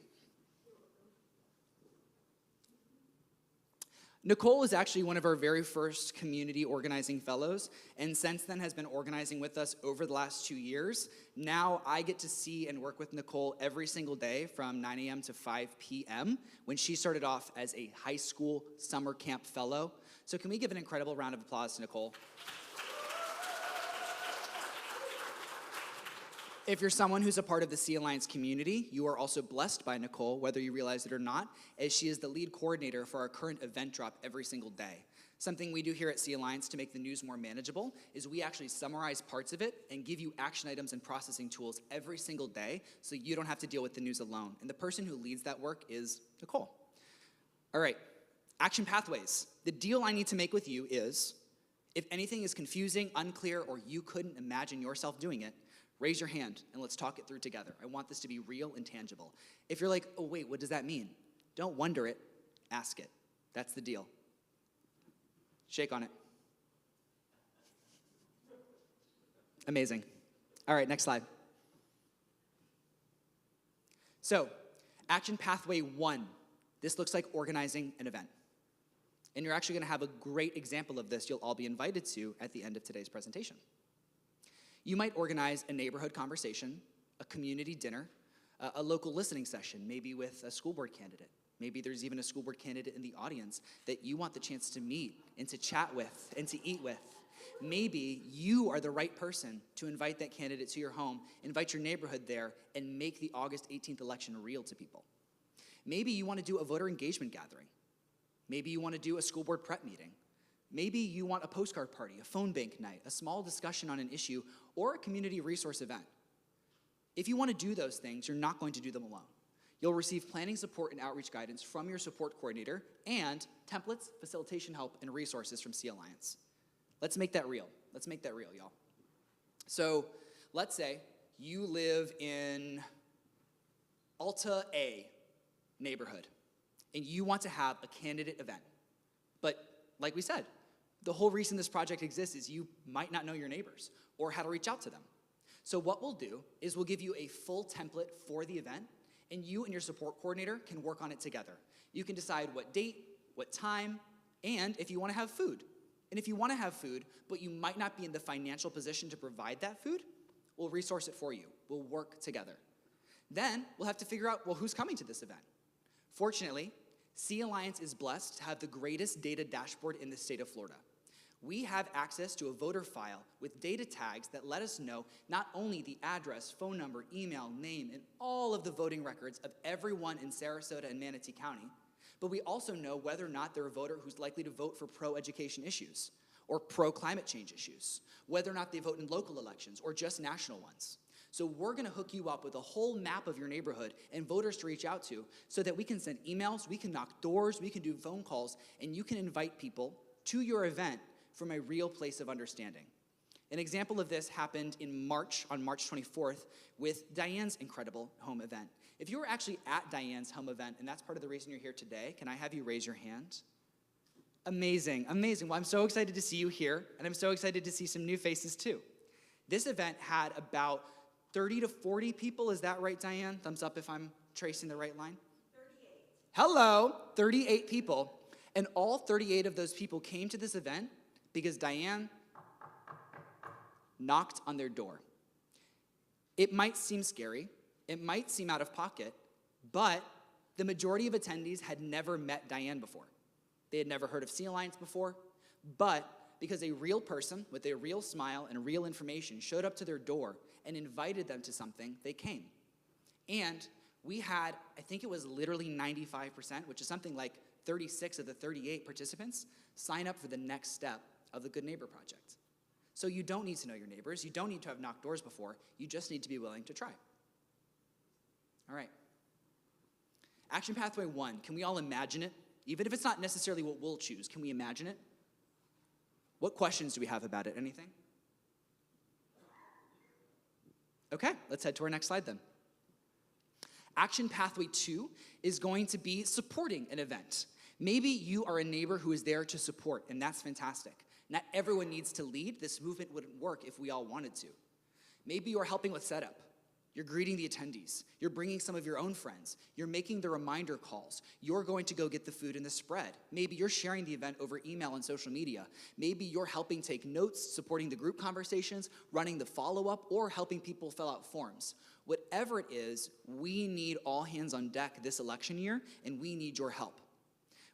Nicole is actually one of our very first community organizing fellows, and since then has been organizing with us over the last 2 years. Now I get to see and work with Nicole every single day from 9 a.m. to 5 p.m. when she started off as a high school summer camp fellow. So can we give an incredible round of applause to Nicole? If you're someone who's a part of the Sea Alliance community, you are also blessed by Nicole, whether you realize it or not, as she is the lead coordinator for our current event drop every single day. Something we do here at Sea Alliance to make the news more manageable is we actually summarize parts of it and give you action items and processing tools every single day so you don't have to deal with the news alone. And the person who leads that work is Nicole. All right, action pathways. The deal I need to make with you is, if anything is confusing, unclear, or you couldn't imagine yourself doing it, raise your hand and let's talk it through together. I want this to be real and tangible. If you're like, oh wait, what does that mean? Don't wonder it, ask it. That's the deal. Shake on it. Amazing. All right, next slide. So, action pathway 1. This looks like organizing an event. And you're actually gonna have a great example of this you'll all be invited to at the end of today's presentation. You might organize a neighborhood conversation, a community dinner, a local listening session, maybe with a school board candidate. Maybe there's even a school board candidate in the audience that you want the chance to meet and to chat with and to eat with. Maybe you are the right person to invite that candidate to your home, invite your neighborhood there, and make the August 18th election real to people. Maybe you want to do a voter engagement gathering. Maybe you want to do a school board prep meeting. Maybe you want a postcard party, a phone bank night, a small discussion on an issue, or a community resource event. If you want to do those things, you're not going to do them alone. You'll receive planning support and outreach guidance from your support coordinator and templates, facilitation help, and resources from Sea Alliance. Let's make that real. Let's make that real, y'all. So let's say you live in Alta A neighborhood, and you want to have a candidate event. But like we said, The whole reason this project exists is you might not know your neighbors or how to reach out to them. So what we'll do is we'll give you a full template for the event, and you and your support coordinator can work on it together. You can decide what date, what time, and if you want to have food. And if you want to have food, but you might not be in the financial position to provide that food, we'll resource it for you. We'll work together. Then we'll have to figure out, well, who's coming to this event? Fortunately, Sea Alliance is blessed to have the greatest data dashboard in the state of Florida. We have access to a voter file with data tags that let us know not only the address, phone number, email, name, and all of the voting records of everyone in Sarasota and Manatee County, but we also know whether or not they're a voter who's likely to vote for pro-education issues or pro-climate change issues, whether or not they vote in local elections or just national ones. So we're gonna hook you up with a whole map of your neighborhood and voters to reach out to so that we can send emails, we can knock doors, we can do phone calls, and you can invite people to your event from a real place of understanding. An example of this happened in March, on March 24th, with Diane's incredible home event. If you were actually at Diane's home event, and that's part of the reason you're here today, can I have you raise your hand? Amazing, amazing. Well, I'm so excited to see you here, and I'm so excited to see some new faces too. This event had about 30 to 40 people, is that right, Diane? Thumbs up if I'm tracing the right line. 38. Hello, 38 people. And all 38 of those people came to this event because Diane knocked on their door. It might seem scary, it might seem out of pocket, but the majority of attendees had never met Diane before. They had never heard of Sea Alliance before, but because a real person with a real smile and real information showed up to their door and invited them to something, they came. And we had, I think it was literally 95%, which is something like 36 of the 38 participants, sign up for the next step of the Good Neighbor Project. So you don't need to know your neighbors, you don't need to have knocked doors before, you just need to be willing to try. All right. Action Pathway 1, can we all imagine it? Even if it's not necessarily what we'll choose, can we imagine it? What questions do we have about it? Anything? Okay, let's head to our next slide then. Action Pathway 2 is going to be supporting an event. Maybe you are a neighbor who is there to support, and that's fantastic. Not everyone needs to lead. This movement wouldn't work if we all wanted to. Maybe you are helping with setup. You're greeting the attendees. You're bringing some of your own friends. You're making the reminder calls. You're going to go get the food and the spread. Maybe you're sharing the event over email and social media. Maybe you're helping take notes, supporting the group conversations, running the follow-up, or helping people fill out forms. Whatever it is, we need all hands on deck this election year, and we need your help.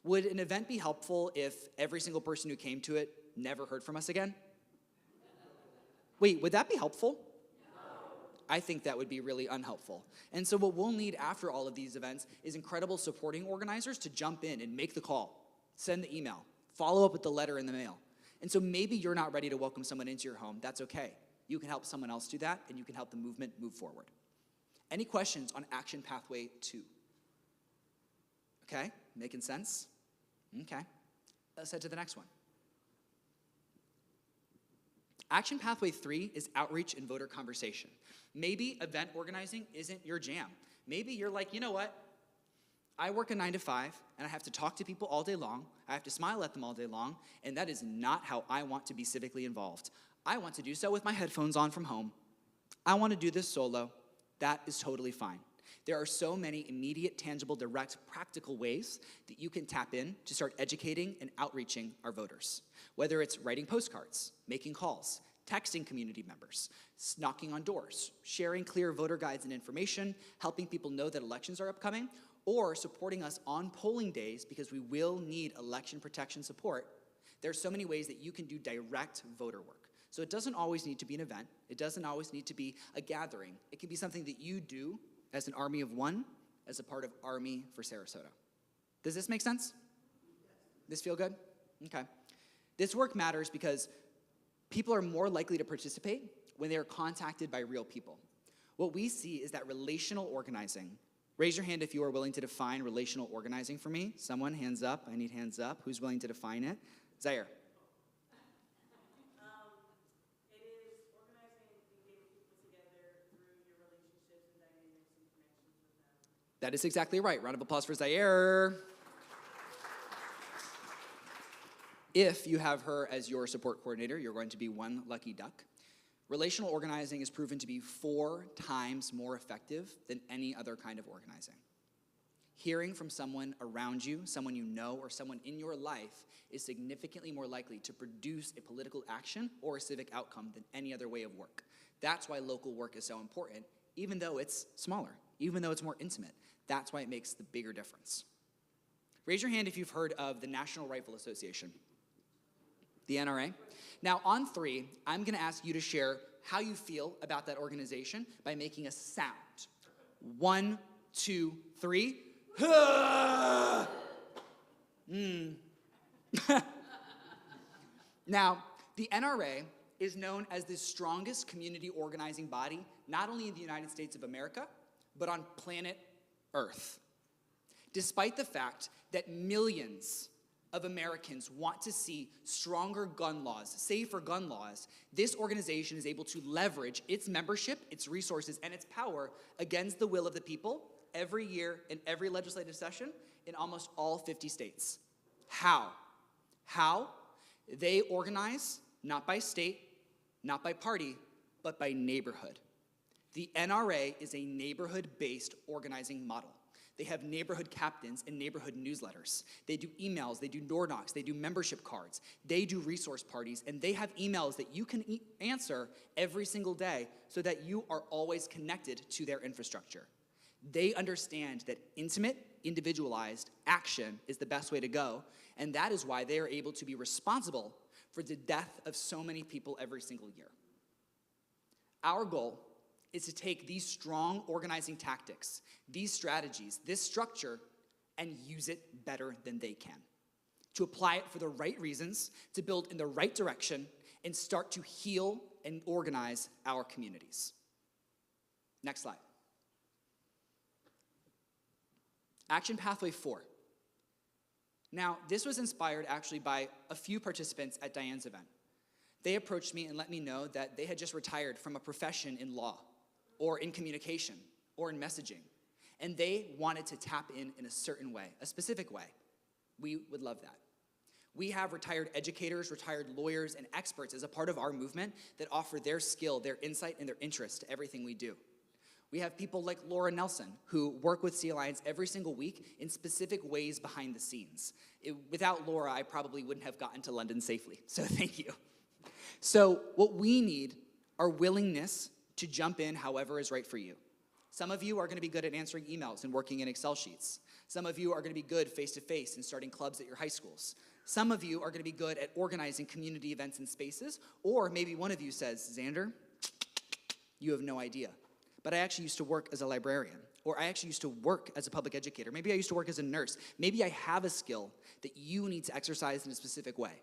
Would an event be helpful if every single person who came to it never heard from us again? Wait, would that be helpful? I think that would be really unhelpful. And so what we'll need after all of these events is incredible supporting organizers to jump in and make the call, send the email, follow up with the letter in the mail. And so maybe you're not ready to welcome someone into your home. That's okay. You can help someone else do that, and you can help the movement move forward. Any questions on Action Pathway 2? Okay, making sense? Okay, let's head to the next one. Action Pathway 3 is outreach and voter conversation. Maybe event organizing isn't your jam. Maybe you're like, you know what? I work a 9 to 5, and I have to talk to people all day long. I have to smile at them all day long, and that is not how I want to be civically involved. I want to do so with my headphones on from home. I want to do this solo. That is totally fine. There are so many immediate, tangible, direct, practical ways that you can tap in to start educating and outreaching our voters. Whether it's writing postcards, making calls, texting community members, knocking on doors, sharing clear voter guides and information, helping people know that elections are upcoming, or supporting us on polling days because we will need election protection support. There are so many ways that you can do direct voter work. So it doesn't always need to be an event. It doesn't always need to be a gathering. It can be something that you do as an army of one, as a part of Army for Sarasota. Does this make sense? This feel good? Okay. This work matters because people are more likely to participate when they are contacted by real people. What we see is that relational organizing. Raise your hand if you are willing to define relational organizing for me. Someone, hands up. I need hands up. Who's willing to define it? Zaire. It is organizing and getting people together through your relationships and dynamics and connections with them. That is exactly right. Round of applause for Zaire. If you have her as your support coordinator, you're going to be one lucky duck. Relational organizing is proven to be 4 times more effective than any other kind of organizing. Hearing from someone around you, someone you know, or someone in your life is significantly more likely to produce a political action or a civic outcome than any other way of work. That's why local work is so important, even though it's smaller, even though it's more intimate. That's why it makes the bigger difference. Raise your hand if you've heard of the National Rifle Association, the NRA. Now, on 3, I'm going to ask you to share how you feel about that organization by making a sound. 1, 2, 3. Now, the NRA is known as the strongest community organizing body, not only in the United States of America, but on planet Earth. Despite the fact that millions of Americans want to see stronger gun laws, safer gun laws, this organization is able to leverage its membership, its resources, and its power against the will of the people every year in every legislative session in almost all 50 states. How? How? They organize not by state, not by party, but by neighborhood. The NRA is a neighborhood-based organizing model. They have neighborhood captains and neighborhood newsletters. They do emails, they do door knocks, they do membership cards, they do resource parties, and they have emails that you can answer every single day so that you are always connected to their infrastructure. They understand that intimate, individualized action is the best way to go, and that is why they are able to be responsible for the death of so many people every single year. Our goal is to take these strong organizing tactics, these strategies, this structure, and use it better than they can. To apply it for the right reasons, to build in the right direction, and start to heal and organize our communities. Next slide. Action Pathway 4. Now, this was inspired actually by a few participants at Diane's event. They approached me and let me know that they had just retired from a profession in law, or in communication, or in messaging, and they wanted to tap in a certain way, a specific way. We would love that. We have retired educators, retired lawyers, and experts as a part of our movement that offer their skill, their insight, and their interest to everything we do. We have people like Laura Nelson, who work with Sea Alliance every single week in specific ways behind the scenes. Without Laura, I probably wouldn't have gotten to London safely, so thank you. So what we need are willingness to jump in however is right for you. Some of you are going to be good at answering emails and working in Excel sheets. Some of you are going to be good face-to-face and starting clubs at your high schools. Some of you are going to be good at organizing community events and spaces, or maybe one of you says, Xander, you have no idea. But I actually used to work as a librarian, or I actually used to work as a public educator. Maybe I used to work as a nurse. Maybe I have a skill that you need to exercise in a specific way.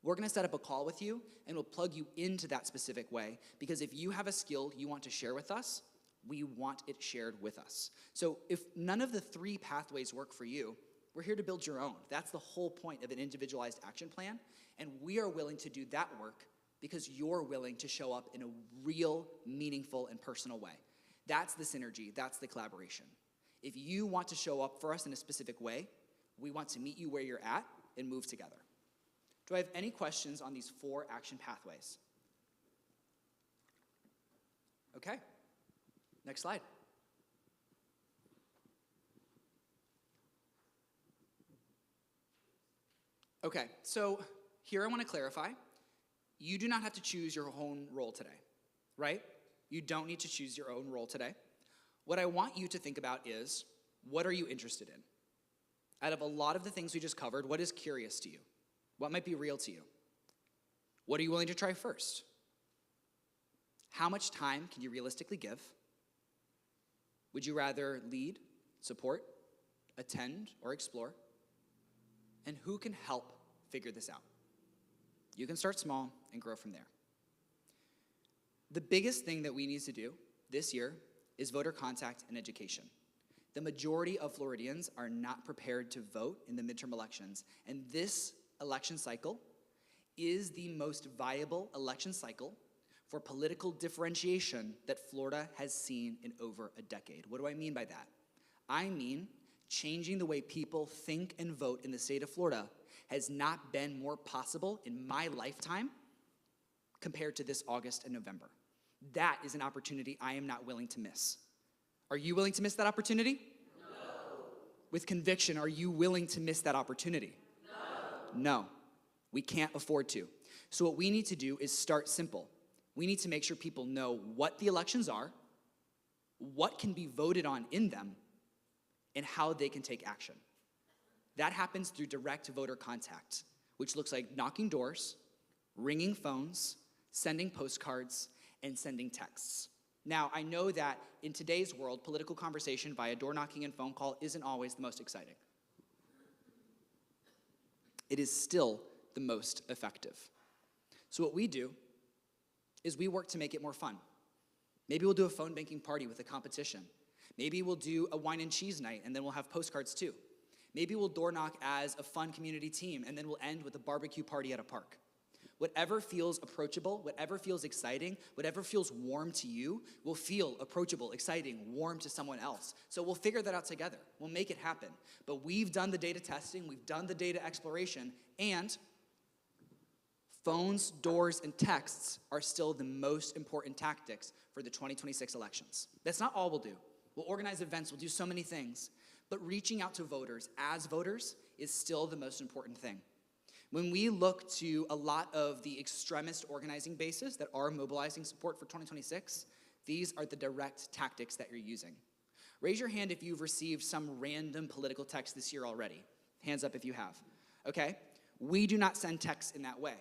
We're gonna set up a call with you, and we'll plug you into that specific way, because if you have a skill you want to share with us, we want it shared with us. So if none of the 3 pathways work for you, we're here to build your own. That's the whole point of an individualized action plan, and we are willing to do that work because you're willing to show up in a real, meaningful, and personal way. That's the synergy, that's the collaboration. If you want to show up for us in a specific way, we want to meet you where you're at and move together. Do I have any questions on these 4 action pathways? Okay, next slide. Okay, so here I want to clarify. You do not have to choose your own role today, right? You don't need to choose your own role today. What I want you to think about is, what are you interested in? Out of a lot of the things we just covered, what is curious to you? What might be real to you? What are you willing to try first? How much time can you realistically give? Would you rather lead, support, attend, or explore? And who can help figure this out? You can start small and grow from there. The biggest thing that we need to do this year is voter contact and education. The majority of Floridians are not prepared to vote in the midterm elections, and this election cycle is the most viable election cycle for political differentiation that Florida has seen in over a decade. What do I mean by that? I mean changing the way people think and vote in the state of Florida has not been more possible in my lifetime compared to this August and November. That is an opportunity I am not willing to miss. Are you willing to miss that opportunity? No. With conviction, are you willing to miss that opportunity? No. No, we can't afford to. So what we need to do is start simple. We need to make sure people know what the elections are, what can be voted on in them, and how they can take action. That happens through direct voter contact, which looks like knocking doors, ringing phones, sending postcards, and sending texts. Now, I know that in today's world, political conversation via door knocking and phone call isn't always the most exciting. It is still the most effective. So what we do is we work to make it more fun. Maybe we'll do a phone banking party with a competition. Maybe we'll do a wine and cheese night, and then we'll have postcards too. Maybe we'll door knock as a fun community team, and then we'll end with a barbecue party at a park. Whatever feels approachable, whatever feels exciting, whatever feels warm to you will feel approachable, exciting, warm to someone else. So we'll figure that out together. We'll make it happen. But we've done the data testing, we've done the data exploration, and phones, doors, and texts are still the most important tactics for the 2026 elections. That's not all we'll do. We'll organize events, we'll do so many things, but reaching out to voters as voters is still the most important thing. When we look to a lot of the extremist organizing bases that are mobilizing support for 2026, these are the direct tactics that you're using. Raise your hand if you've received some random political text this year already. Hands up if you have. Okay? We do not send texts in that way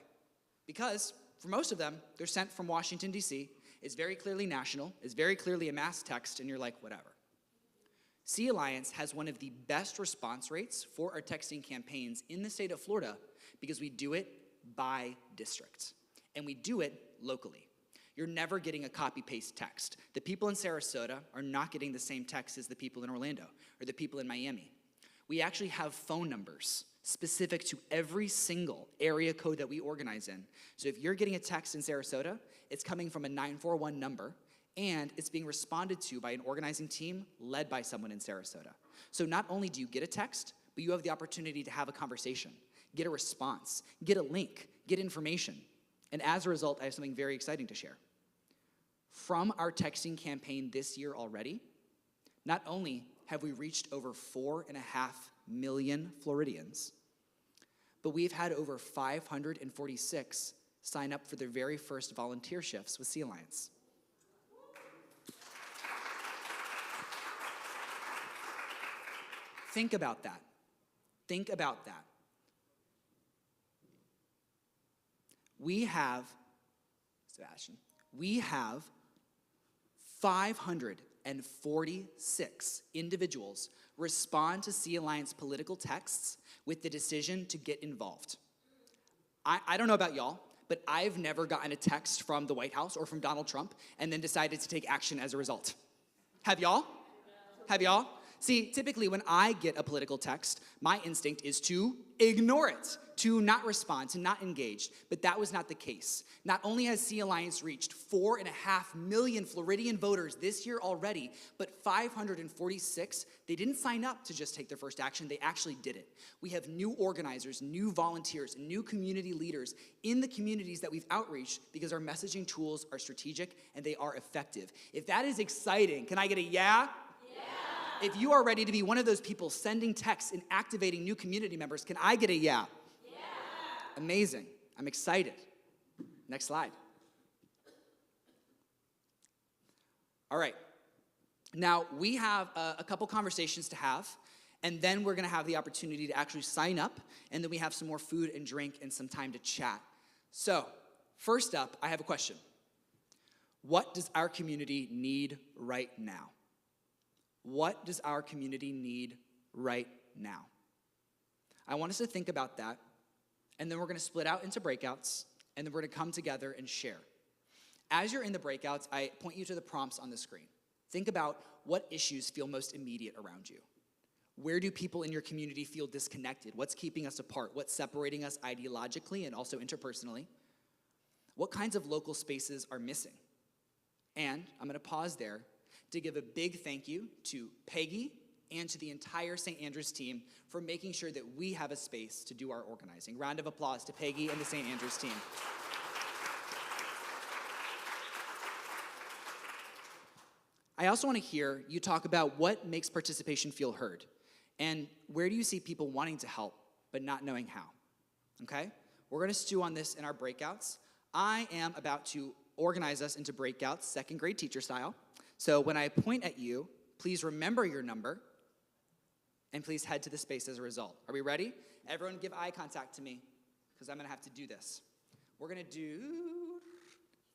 because for most of them, they're sent from Washington, D.C. It's very clearly national. It's very clearly a mass text, and you're like, whatever. Sea Alliance has one of the best response rates for our texting campaigns in the state of Florida because we do it by district, and we do it locally. You're never getting a copy-paste text. The people in Sarasota are not getting the same text as the people in Orlando or the people in Miami. We actually have phone numbers specific to every single area code that we organize in. So if you're getting a text in Sarasota, it's coming from a 941 number, and it's being responded to by an organizing team led by someone in Sarasota. So not only do you get a text, but you have the opportunity to have a conversation, get a response, get a link, get information. And as a result, I have something very exciting to share. From our texting campaign this year already, not only have we reached over 4.5 million Floridians, but we've had over 546 sign up for their very first volunteer shifts with Sea Alliance. Think about that. Think about that. We have 546 individuals respond to Sea Alliance political texts with the decision to get involved. I don't know about y'all, but I've never gotten a text from the White House or from Donald Trump and then decided to take action as a result. Have y'all? Have y'all? See, typically when I get a political text, my instinct is to ignore it, to not respond, to not engage. But that was not the case. Not only has Sea Alliance reached 4.5 million Floridian voters this year already, but 546, they didn't sign up to just take their first action, they actually did it. We have new organizers, new volunteers, new community leaders in the communities that we've outreached because our messaging tools are strategic and they are effective. If that is exciting, can I get a yeah? If you are ready to be one of those people sending texts and activating new community members, can I get a yeah? Yeah. Amazing. I'm excited. Next slide. All right. Now, we have a couple conversations to have, and then we're going to have the opportunity to actually sign up, and then we have some more food and drink and some time to chat. So, first up, I have a question. What does our community need right now? What does our community need right now? I want us to think about that, and then we're going to split out into breakouts, and then we're going to come together and share. As you're in the breakouts, I point you to the prompts on the screen. Think about what issues feel most immediate around you. Where do people in your community feel disconnected? What's keeping us apart? What's separating us ideologically and also interpersonally? What kinds of local spaces are missing? And I'm going to pause there to give a big thank you to Peggy, and to the entire St. Andrews team for making sure that we have a space to do our organizing. Round of applause to Peggy and the St. Andrews team. I also want to hear you talk about what makes participation feel heard, and where do you see people wanting to help but not knowing how, okay? We're going to stew on this in our breakouts. I am about to organize us into breakouts, second grade teacher style. So when I point at you, please remember your number, and please head to the space as a result. Are we ready? Everyone give eye contact to me, because I'm going to have to do this. We're going to do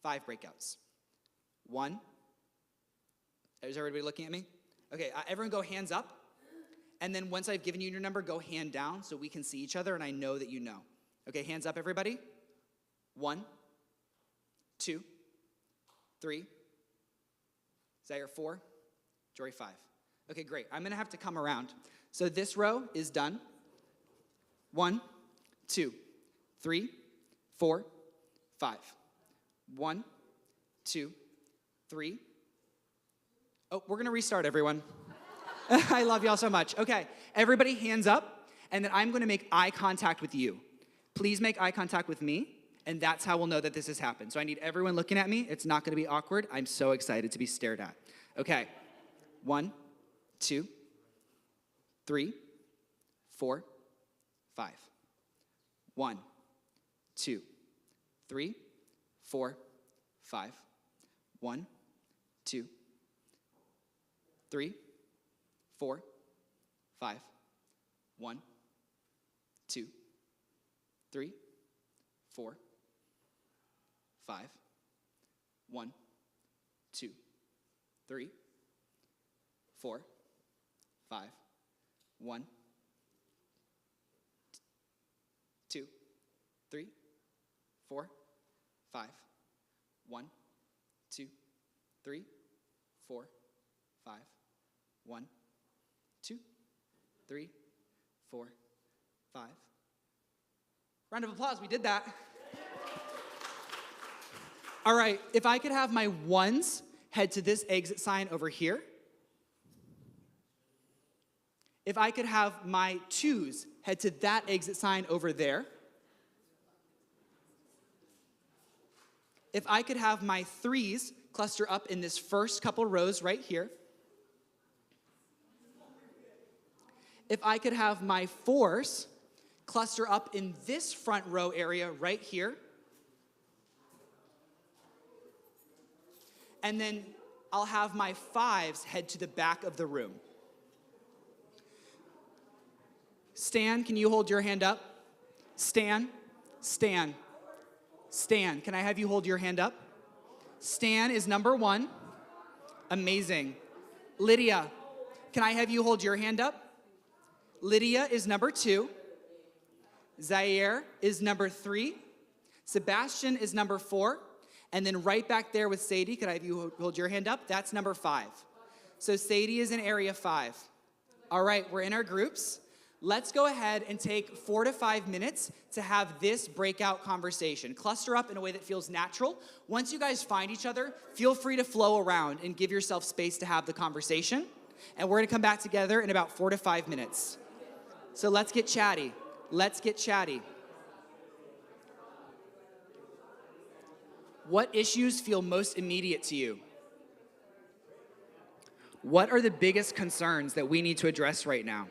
5 breakouts. 1. Is everybody looking at me? Okay, everyone go hands up. And then once I've given you your number, go hand down so we can see each other and I know that you know. Okay, hands up, everybody. 1, 2, 3. Is that your 4? Jory, 5. Okay, great. I'm going to have to come around. So this row is done. 1, 2, 3, 4, 5. 1, 2, 3. Oh, we're going to restart, everyone. I love y'all so much. Okay, everybody hands up, and then I'm going to make eye contact with you. Please make eye contact with me, and that's how we'll know that this has happened. So I need everyone looking at me. It's not going to be awkward. I'm so excited to be stared at. Okay, 1, 2, 3, 4, 5. 1, 2, 3, 4, 5. 1, 2, 3, 4, 5. 1, 2, 3, 4, 5. 1, 2, 3, 4, 5. 1, 2, 3, 4, 5. 1, 2, 3, 4, 5. 1, 2, 3, 4, 5. Round of applause, we did that. All right, if I could have my ones head to this exit sign over here. If I could have my 2s head to that exit sign over there. If I could have my 3s cluster up in this first couple rows right here. If I could have my 4s cluster up in this front row area right here. And then I'll have my 5s head to the back of the room. Stan, can you hold your hand up? Stan, Stan, Stan, can I have you hold your hand up? Stan is number 1. Amazing. Lydia, can I have you hold your hand up? Lydia is number 2. Zaire is number 3. Sebastian is number 4. And then right back there with Sadie, could I have you hold your hand up? That's number 5. So Sadie is in area 5. All right, we're in our groups. Let's go ahead and take 4 to 5 minutes to have this breakout conversation. Cluster up in a way that feels natural. Once you guys find each other, feel free to flow around and give yourself space to have the conversation. And we're gonna come back together in about 4 to 5 minutes. So let's get chatty. Let's get chatty. What issues feel most immediate to you? What are the biggest concerns that we need to address right now?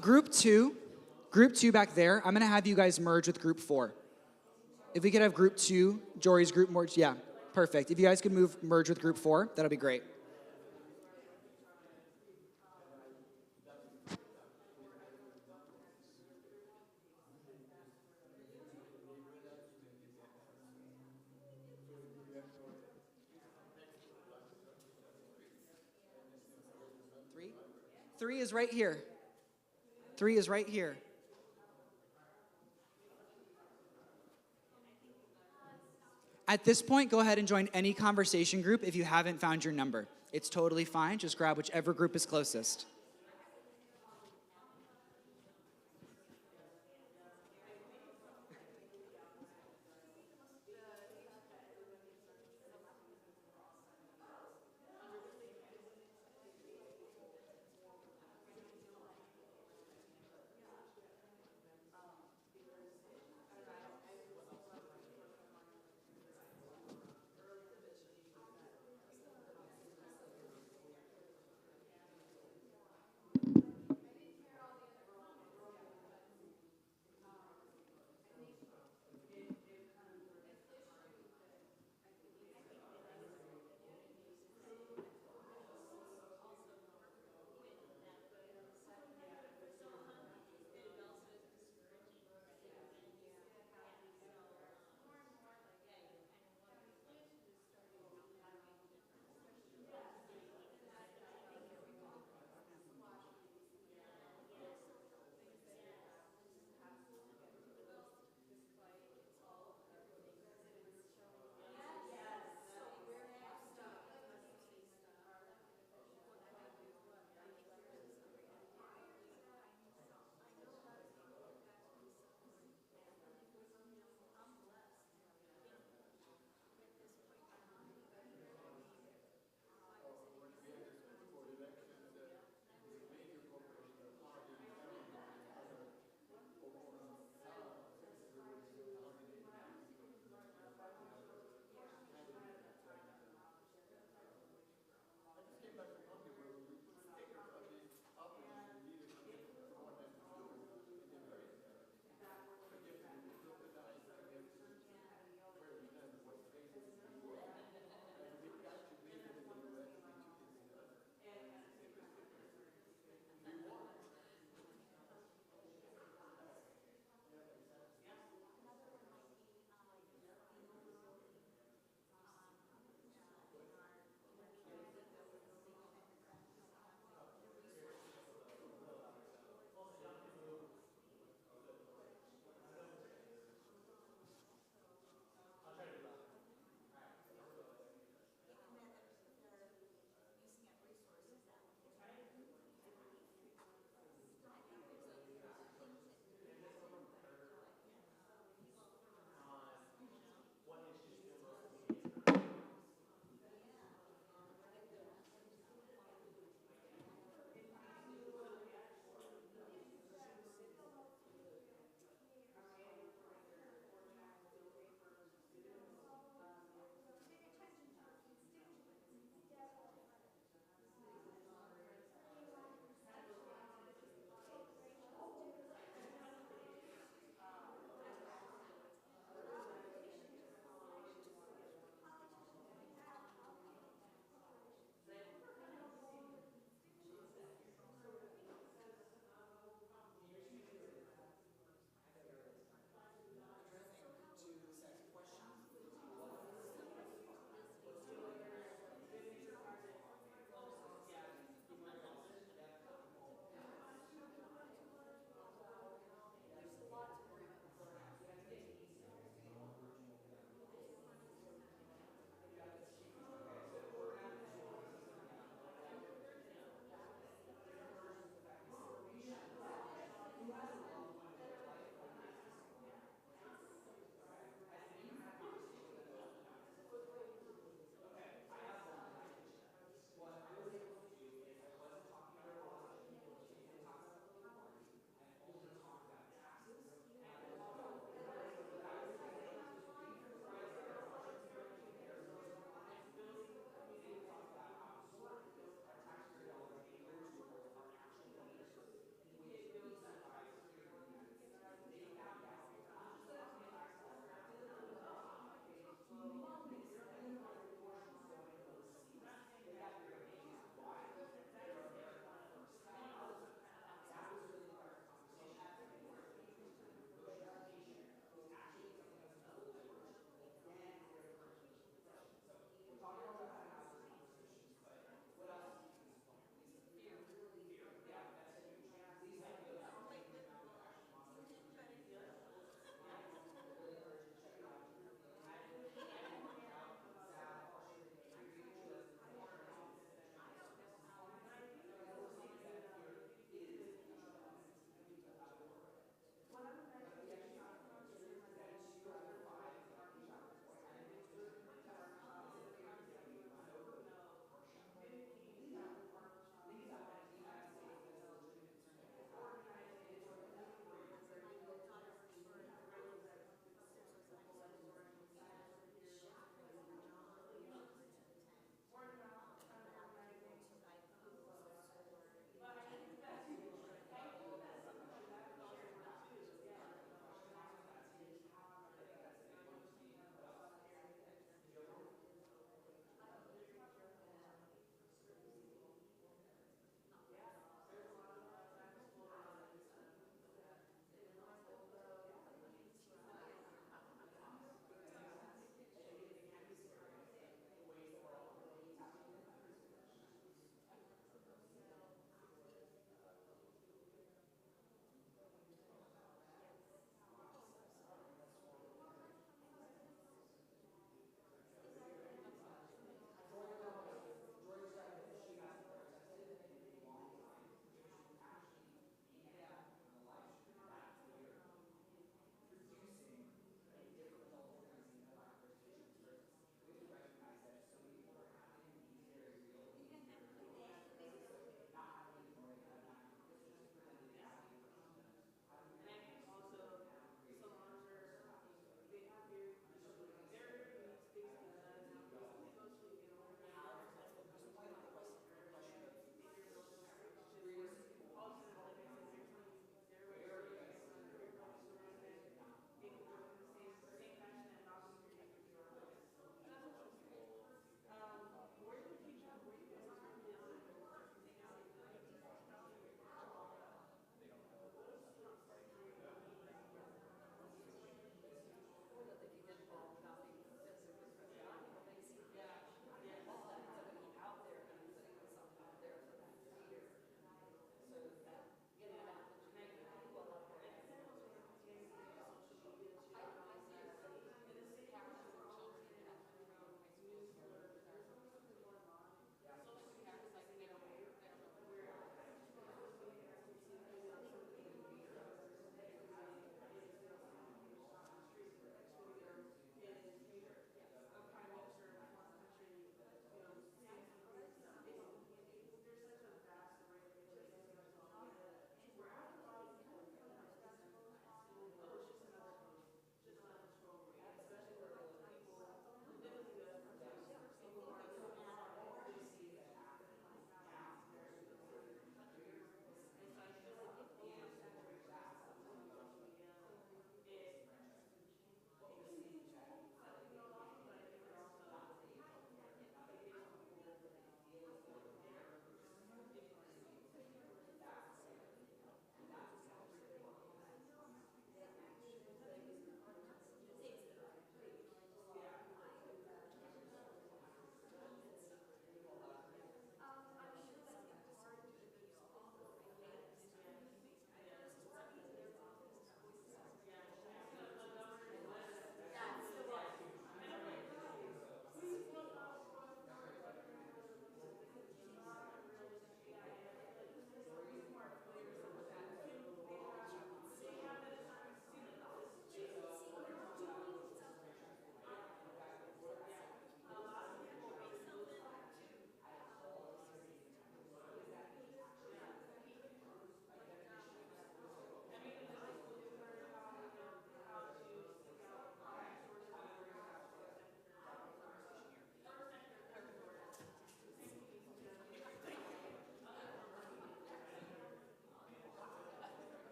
Group two back there, I'm gonna have you guys merge with group 4. If we could have group 2, Jory's group merge, yeah, perfect. If you guys could merge with group 4, that'll be great. Three is right here. 3 is right here. At this point, go ahead and join any conversation group if you haven't found your number. It's totally fine. Just grab whichever group is closest.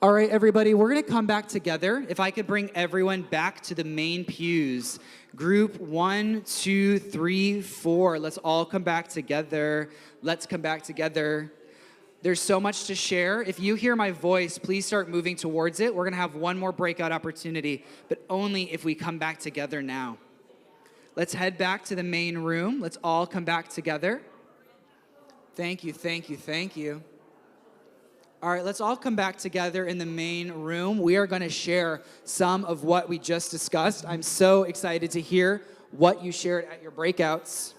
All right, everybody, we're going to come back together. If I could bring everyone back to the main pews. Group 1, 2, 3, 4. Let's all come back together. Let's come back together. There's so much to share. If you hear my voice, please start moving towards it. We're going to have one more breakout opportunity, but only if we come back together now. Let's head back to the main room. Let's all come back together. Thank you, thank you, thank you. All right, let's all come back together in the main room. We are going to share some of what we just discussed. I'm so excited to hear what you shared at your breakouts.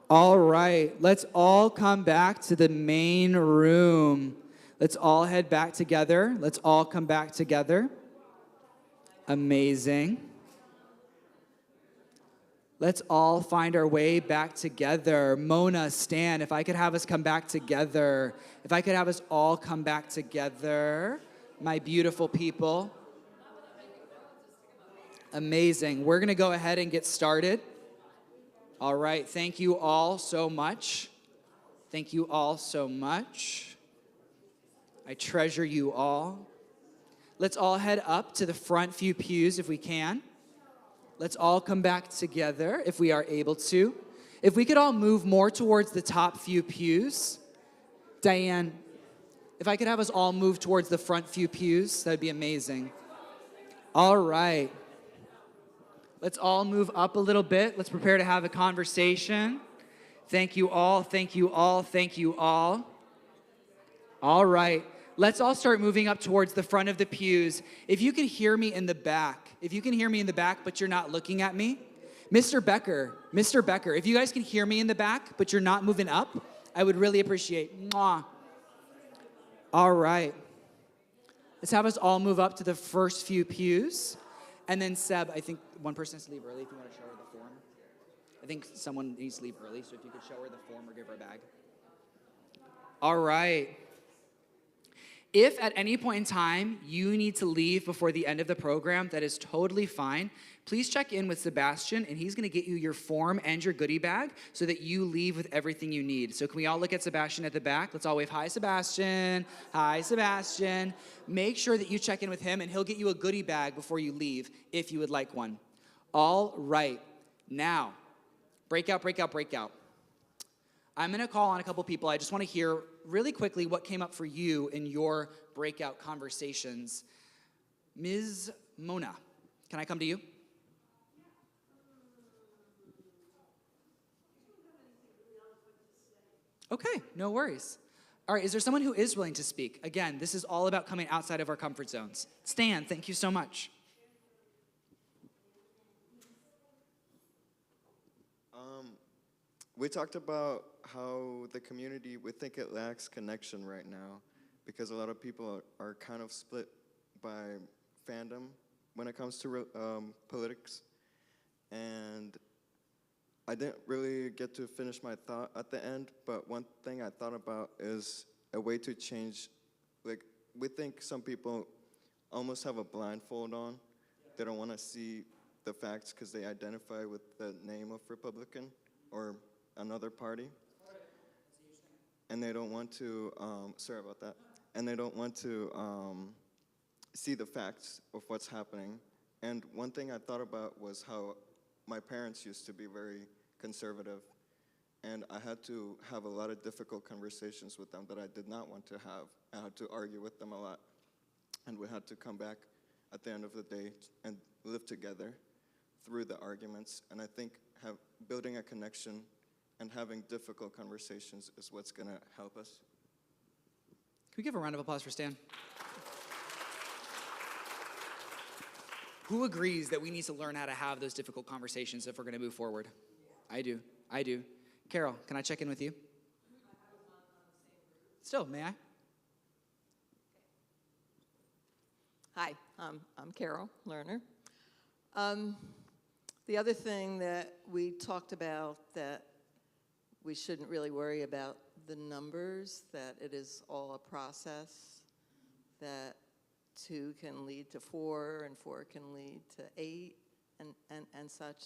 All right, let's all come back to the main room. Let's all head back together. Let's all come back together. Amazing. Let's all find our way back together. Mona, Stan, if I could have us come back together. If I could have us all come back together. My beautiful people. Amazing. We're going to go ahead and get started. All right. Thank you all so much. Thank you all so much. I treasure you all. Let's all head up to the front few pews if we can. Let's all come back together if we are able to. If we could all move more towards the top few pews. Diane, if I could have us all move towards the front few pews, that'd be amazing. All right. Let's all move up a little bit. Let's prepare to have a conversation. Thank you all, thank you all, thank you all. All right. Let's all start moving up towards the front of the pews. If you can hear me in the back, but you're not looking at me, Mr. Becker, if you guys can hear me in the back, but you're not moving up, I would really appreciate. Mwah. All right. Let's have us all move up to the first few pews. And then Seb, I think one person has to leave early if you want to show her the form. I think someone needs to leave early, so if you could show her the form or give her a bag. All right. If at any point in time you need to leave before the end of the program, that is totally fine. Please check in with Sebastian, and he's going to get you your form and your goodie bag so that you leave with everything you need. So can we all look at Sebastian at the back? Let's all wave, hi, Sebastian. Hi, Sebastian. Make sure that you check in with him, and he'll get you a goodie bag before you leave if you would like one. All right. Now, breakout. I'm going to call on a couple people. I just want to hear really quickly what came up for you in your breakout conversations. Ms. Mona, can I come to you? Okay, no worries. All right, is there someone who is willing to speak? Again, this is all about coming outside of our comfort zones. Stan, thank you so much. We talked about how the community, we think it lacks connection right now because a lot of people are kind of split by fandom when it comes to politics. And I didn't really get to finish my thought at the end, but one thing I thought about is a way to change, like, we think some people almost have a blindfold on. They don't want to see the facts because they identify with the name of Republican or another party. And they don't want to, sorry about that, and they don't want to see the facts of what's happening. And one thing I thought about was how my parents used to be very conservative, and I had to have a lot of difficult conversations with them that I did not want to have. I had to argue with them a lot, and we had to come back at the end of the day and live together through the arguments. And I think building a connection and having difficult conversations is what's going to help us. Can we give a round of applause for Stan? Who agrees that we need to learn how to have those difficult conversations if we're going to move forward? I do. Carol, can I check in with you? Still, may I? Hi, I'm Carol Lerner. The other thing that we talked about that we shouldn't really worry about the numbers, that it is all a process, that 2 can lead to 4 and 4 can lead to 8 and such,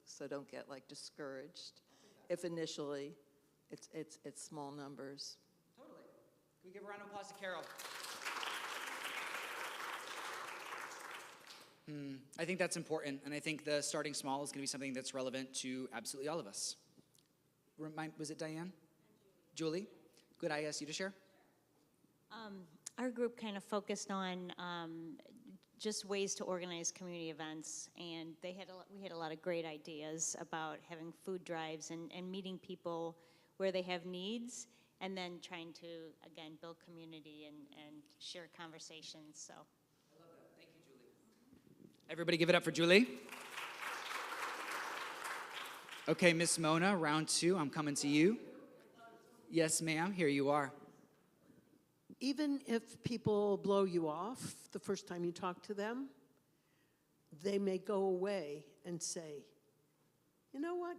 so don't get like discouraged if initially it's small numbers. we give a round of applause to Carol? I think that's important, and I think the starting small is going to be something that's relevant to absolutely all of us. Was it Diane? Julie? Good, I asked you to share. Our group kind of focused on just ways to organize community events, and we had a lot of great ideas about having food drives and meeting people where they have needs, and then trying to, again, build community and share conversations, so. I love that. Thank you, Julie. Everybody give it up for Julie. Okay, Miss Mona, round 2, I'm coming to you. Yes, ma'am, here you are. Even if people blow you off the first time you talk to them, they may go away and say, you know what?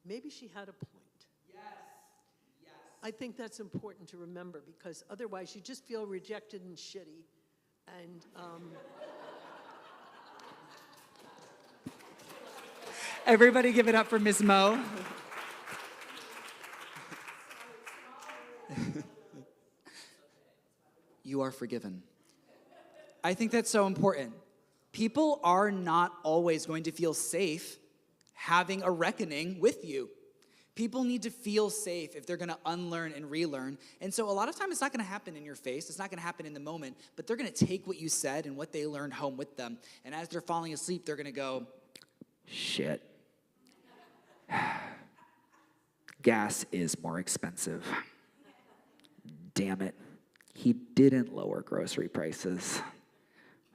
Maybe she had a point. Yes, yes. I think that's important to remember because otherwise you just feel rejected and shitty. And Everybody give it up for Miss Mo. You are forgiven. I think that's so important. People are not always going to feel safe having a reckoning with you. People need to feel safe if they're going to unlearn and relearn. And so a lot of times it's not going to happen in your face. It's not going to happen in the moment. But they're going to take what you said and what they learned home with them. And as they're falling asleep, they're going to go, shit. Gas is more expensive. Damn it. He didn't lower grocery prices.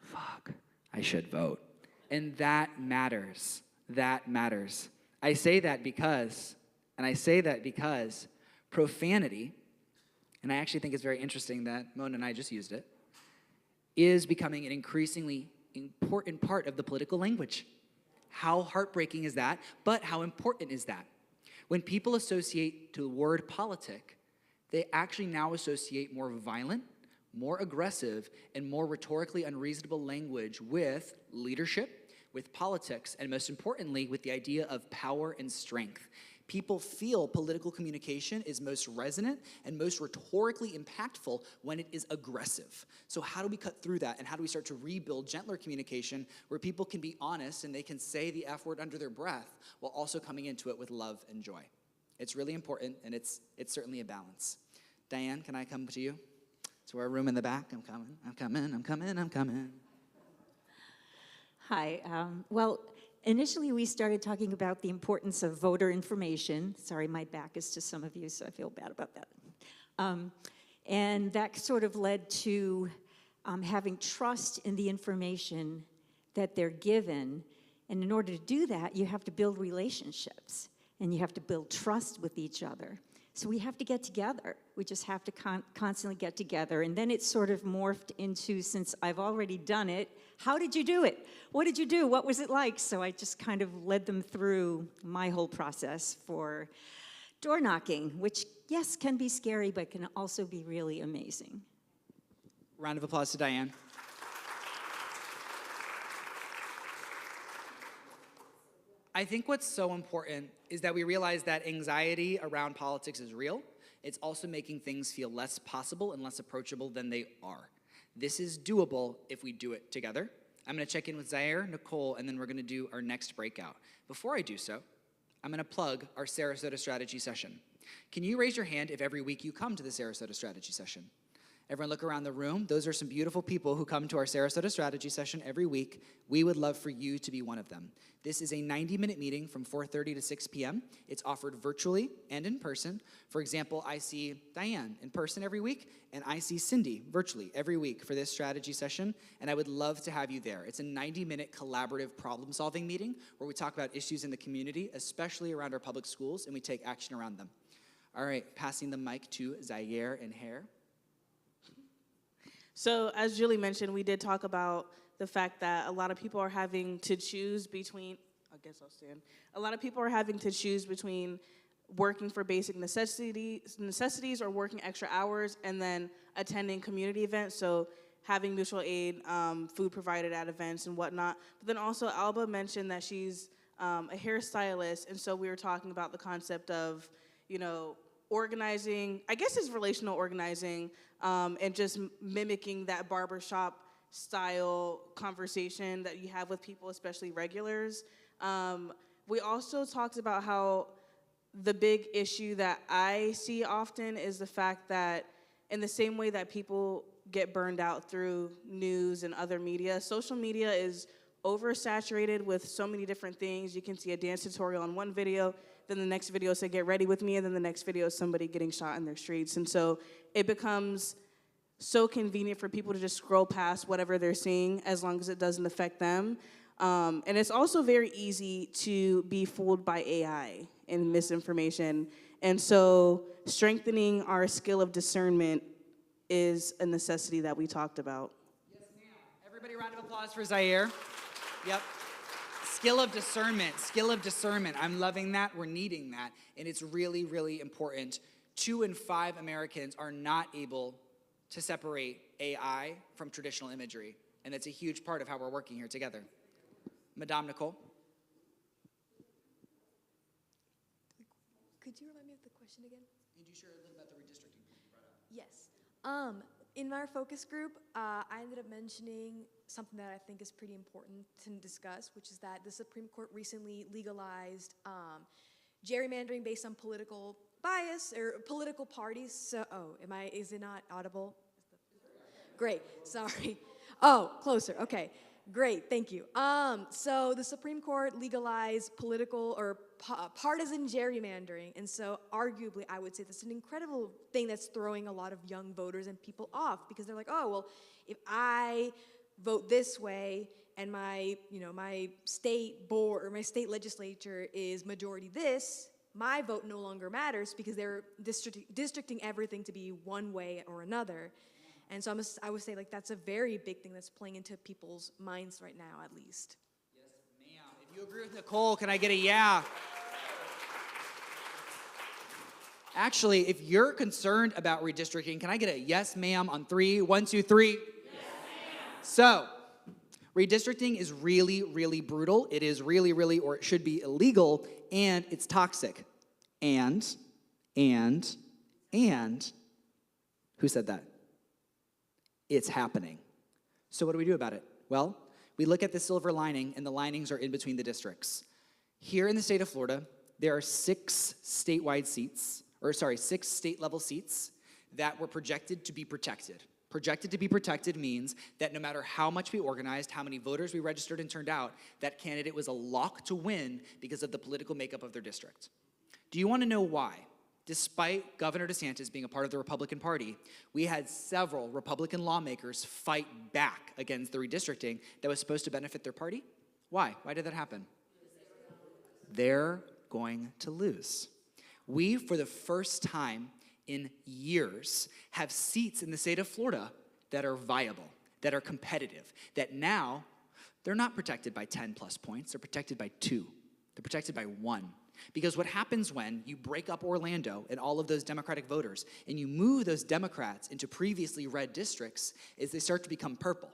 Fuck, I should vote. And that matters. That matters. I say that because profanity, and I actually think it's very interesting that Mona and I just used it, is becoming an increasingly important part of the political language. How heartbreaking is that? But how important is that? When people associate the word politic, they actually now associate more violent, more aggressive, and more rhetorically unreasonable language with leadership, with politics, and most importantly, with the idea of power and strength. People feel political communication is most resonant and most rhetorically impactful when it is aggressive. So how do we cut through that, and how do we start to rebuild gentler communication where people can be honest and they can say the F word under their breath while also coming into it with love and joy? It's really important, and it's certainly a balance. Diane, can I come to you? To our room in the back. I'm coming. Hi. Well, initially we started talking about the importance of voter information. Sorry, my back is to some of you, so I feel bad about that. And that sort of led to having trust in the information that they're given. And in order to do that, you have to build relationships, and you have to build trust with each other. So we have to get together. We just have to constantly get together. And then it sort of morphed into, since I've already done it, how did you do it? What did you do? What was it like? So I just kind of led them through my whole process for door knocking, which, yes, can be scary, but can also be really amazing. Round of applause to Diane. I think what's so important is that we realize that anxiety around politics is real. It's also making things feel less possible and less approachable than they are. This is doable if we do it together. I'm gonna check in with Zaire, Nicole, and then we're gonna do our next breakout. Before I do so, I'm gonna plug our Sarasota Strategy Session. Can you raise your hand if every week you come to the Sarasota Strategy Session? Everyone look around the room. Those are some beautiful people who come to our Sarasota Strategy Session every week. We would love for you to be one of them. This is a 90-minute meeting from 4:30 to 6 p.m. It's offered virtually and in person. For example, I see Diane in person every week, and I see Cindy virtually every week for this strategy session, and I would love to have you there. It's a 90-minute collaborative problem-solving meeting where we talk about issues in the community, especially around our public schools, and we take action around them. All right, passing the mic to Zaire and Hare. So as Julie mentioned, we did talk about the fact that a lot of people are having to choose between, I guess I'll stand. A lot of people are having to choose between working for basic necessities or working extra hours and then attending community events. So having mutual aid, food provided at events and whatnot. But then also Alba mentioned that she's a hairstylist. And so we were talking about the concept of, organizing, I guess it's relational organizing, and just mimicking that barbershop style conversation that you have with people, especially regulars. We also talked about how the big issue that I see often is the fact that in the same way that people get burned out through news and other media, social media is oversaturated with so many different things. You can see a dance tutorial on one video, then the next video say get ready with me, and then the next video is somebody getting shot in their streets. And so it becomes so convenient for people to just scroll past whatever they're seeing as long as it doesn't affect them. And it's also very easy to be fooled by AI and misinformation. And so strengthening our skill of discernment is a necessity that we talked about. Yes, ma'am. Everybody, round of applause for Zaire. Yep. Skill of discernment, skill of discernment. I'm loving that. We're needing that. And it's really, really important. 2 in 5 Americans are not able to separate AI from traditional imagery. And that's a huge part of how we're working here together. Madame Nicole. Could you remind me of the question again? Could you share a little about the redistricting you brought up? Yes. In our focus group, I ended up mentioning something that I think is pretty important to discuss, which is that the Supreme Court recently legalized gerrymandering based on political bias or political parties. So, is it not audible? Great, sorry. Oh, closer, okay. Great, thank you. So the Supreme Court legalized political or partisan gerrymandering, and so arguably I would say that's an incredible thing that's throwing a lot of young voters and people off, because they're like, oh, well, if I vote this way and my state board or my state legislature is majority this, my vote no longer matters because they're districting everything to be one way or another. And so I would say, like, that's a very big thing that's playing into people's minds right now, at least. Yes, ma'am. If you agree with Nicole, can I get a yeah? Actually, if you're concerned about redistricting, can I get a yes, ma'am, on 3? 1, 2, 3. Yes, ma'am. So, redistricting is really, really brutal. It is really, really, or it should be illegal, and it's toxic. And, who said that? It's happening. So what do we do about it? Well, we look at the silver lining, and the linings are in between the districts. Here in the state of Florida, there are 6 statewide seats, 6 state-level seats that were projected to be protected. Projected to be protected means that no matter how much we organized, how many voters we registered and turned out, that candidate was a lock to win because of the political makeup of their district. Do you want to know why? Despite Governor DeSantis being a part of the Republican Party, we had several Republican lawmakers fight back against the redistricting that was supposed to benefit their party. Why? Why did that happen? They're going to lose. We, for the first time in years, have seats in the state of Florida that are viable, that are competitive, that now they're not protected by 10 plus points, they're protected by 2. They're protected by 1. Because what happens when you break up Orlando and all of those Democratic voters and you move those Democrats into previously red districts is they start to become purple.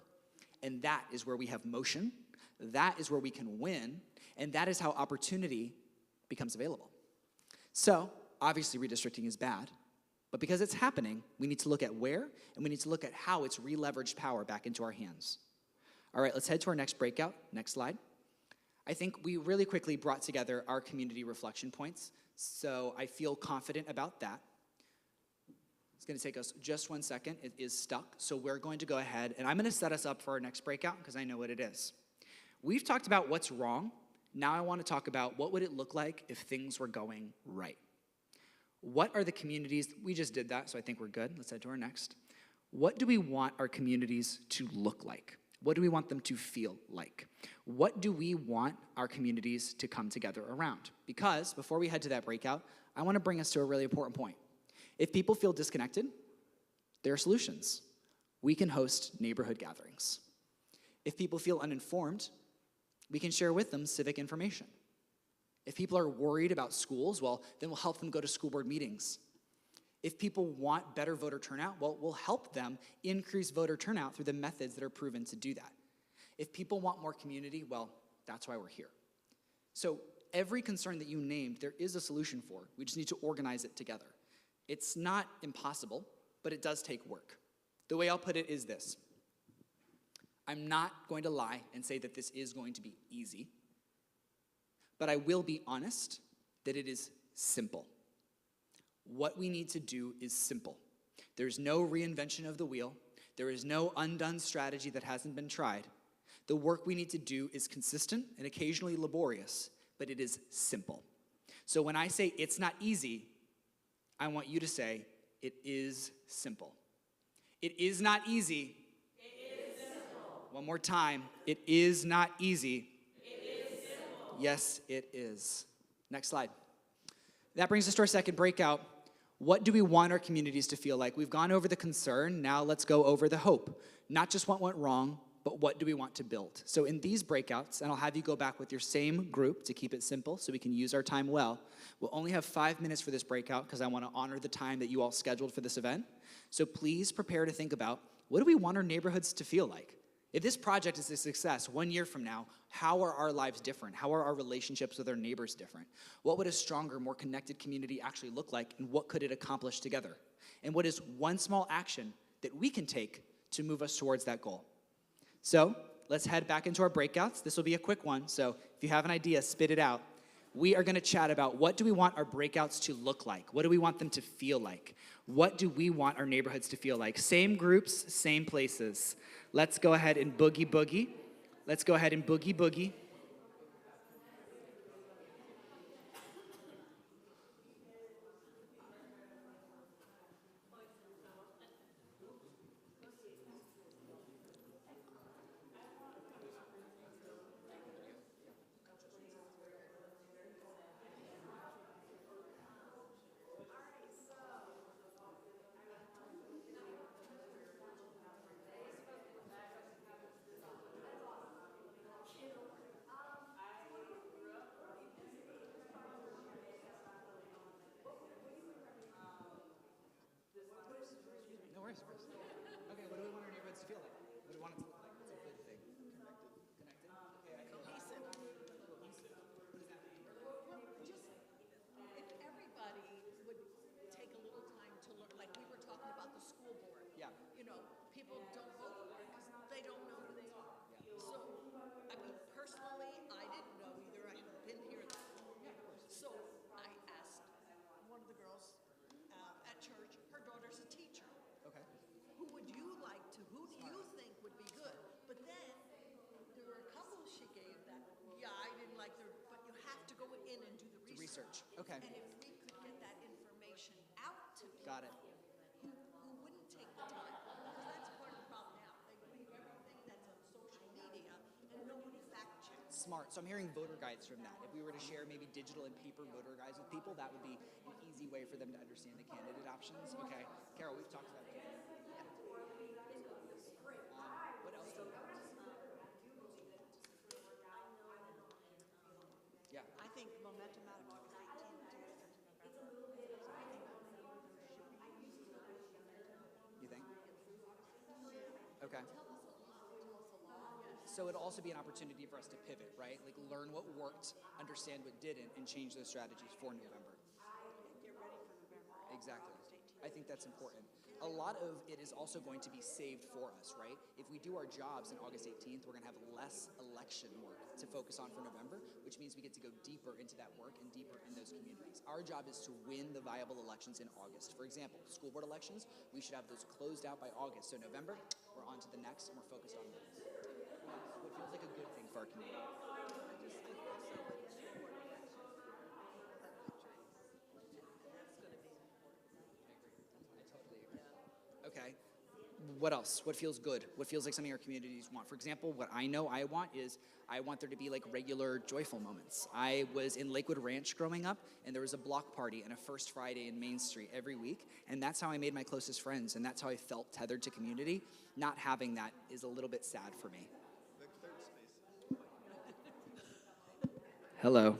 And that is where we have motion, that is where we can win, and that is how opportunity becomes available. So, obviously redistricting is bad, but because it's happening, we need to look at where, and we need to look at how it's re-leveraged power back into our hands. All right, let's head to our next breakout. Next slide. I think we really quickly brought together our community reflection points, so I feel confident about that. It's going to take us just 1 second. It is stuck, so we're going to go ahead, and I'm going to set us up for our next breakout because I know what it is. We've talked about what's wrong. Now I want to talk about what would it look like if things were going right. What are the communities? We just did that, so I think we're good. Let's head to our next. What do we want our communities to look like? What do we want them to feel like? What do we want our communities to come together around? Because before we head to that breakout, I want to bring us to a really important point. If people feel disconnected, there are solutions. We can host neighborhood gatherings. If people feel uninformed, we can share with them civic information. If people are worried about schools, well, then we'll help them go to school board meetings. If people want better voter turnout, well, we'll help them increase voter turnout through the methods that are proven to do that. If people want more community, well, that's why we're here. So every concern that you named, there is a solution for. We just need to organize it together. It's not impossible, but it does take work. The way I'll put it is this. I'm not going to lie and say that this is going to be easy, but I will be honest that it is simple. What we need to do is simple. There's no reinvention of the wheel. There is no undone strategy that hasn't been tried. The work we need to do is consistent and occasionally laborious, but it is simple. So when I say it's not easy, I want you to say it is simple. It is not easy. It is simple. One more time. It is not easy. It is simple. Yes, it is. Next slide. That brings us to our second breakout. What do we want our communities to feel like? We've gone over the concern. Now let's go over the hope. Not just what went wrong, but what do we want to build? So in these breakouts, and I'll have you go back with your same group to keep it simple so we can use our time well. We'll only have 5 minutes for this breakout because I want to honor the time that you all scheduled for this event. So please prepare to think about, what do we want our neighborhoods to feel like? If this project is a success 1 year from now, how are our lives different? How are our relationships with our neighbors different? What would a stronger, more connected community actually look like, and what could it accomplish together? And what is one small action that we can take to move us towards that goal? So let's head back into our breakouts. This will be a quick one, so if you have an idea, spit it out. We are going to chat about, what do we want our breakouts to look like? What do we want them to feel like? What do we want our neighborhoods to feel like? Same groups, same places. Let's go ahead and boogie boogie. Let's go ahead and boogie boogie. No worries. Okay, what do we want our neighborhoods to feel like? What do we want it to look like? What's a good thing? Connected? Okay, cohesive. What does that mean? If everybody would take a little time to learn, like we were talking about the school board. Yeah. You know, people don't vote because they don't know who they are. So, I mean, personally, I didn't know either. I haven't been here that long. So I asked one of the girls at church, her daughter's a teacher. Okay. Who do you think would be good? But then there were a couple she gave that, yeah, I didn't like their, but you have to go in and do the research. Okay. And if we could get that information out to people. Got it. Who wouldn't take the time, because that's part of the problem now. They believe everything that's on social media and nobody fact checks. Smart. So I'm hearing voter guides from that. If we were to share maybe digital and paper voter guides with people, that would be an easy way for them to understand the candidate options. Okay. Carol, we've talked about that. What else do we have? Yeah. I think momentum out of August 18th to You think? Okay. So it'll also be an opportunity for us to pivot, right? Like learn what worked, understand what didn't, and change those strategies for November. get ready for November. Exactly. I think that's important. A lot of it is also going to be saved for us, right? If we do our jobs on August 18th, we're going to have less election work to focus on for November, which means we get to go deeper into that work and deeper in those communities. Our job is to win the viable elections in August. For example, school board elections, we should have those closed out by August. So November, we're on to the next, and we're focused on those. What feels like a good thing for our community? Okay. What else? What feels good? What feels like something our communities want? For example, what I know I want is I want there to be like regular joyful moments. I was in Lakewood Ranch growing up, and there was a block party and a First Friday in Main Street every week, and that's how I made my closest friends, and that's how I felt tethered to community. Not having that is a little bit sad for me. Hello.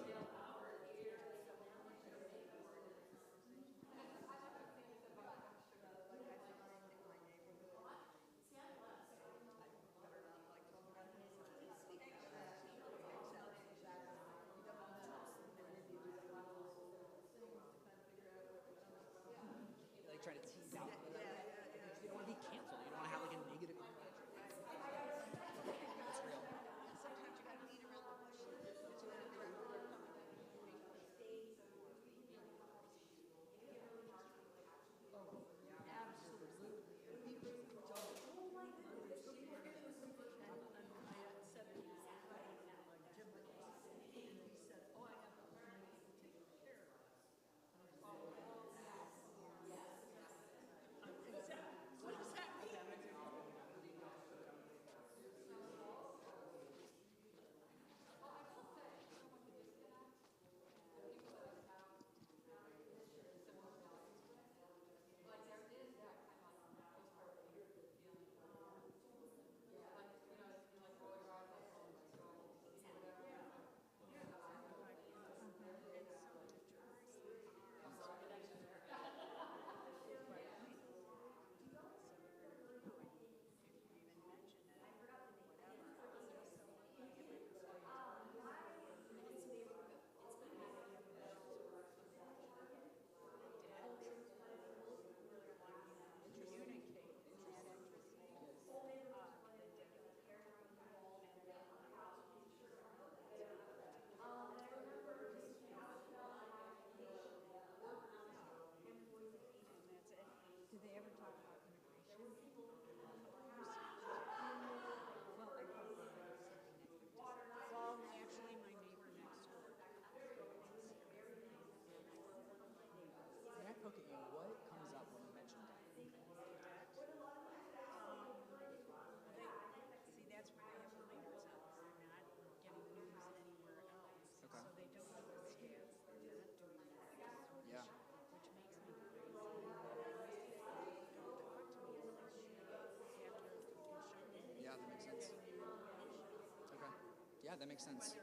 Yeah, that makes sense. Okay.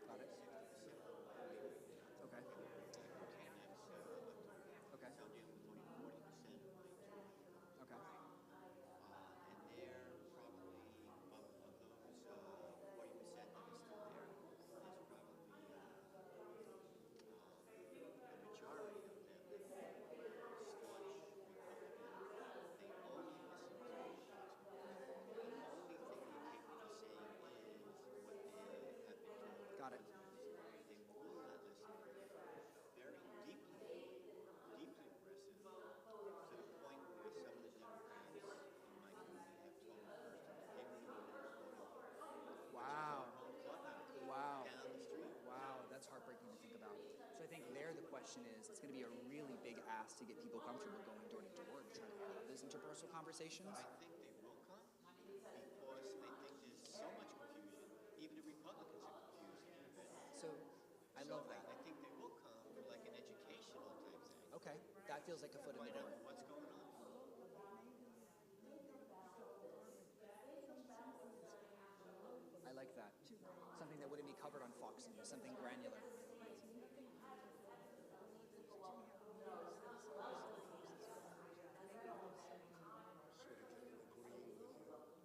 Got it. Okay. Okay. Okay. Got it. Wow. Wow. Wow, that's heartbreaking to think about. So I think there the question is, it's going to be a really big ask to get people comfortable going door to door to try to have those interpersonal conversations. I think they will come because I think there's so much confusion. Even the Republicans are confused a little bit. So I love that. I think they will come for like an educational type thing. Okay, that feels like a foot in the Find out door. what's going on. I like that. Something that wouldn't be covered on Fox News, something granular.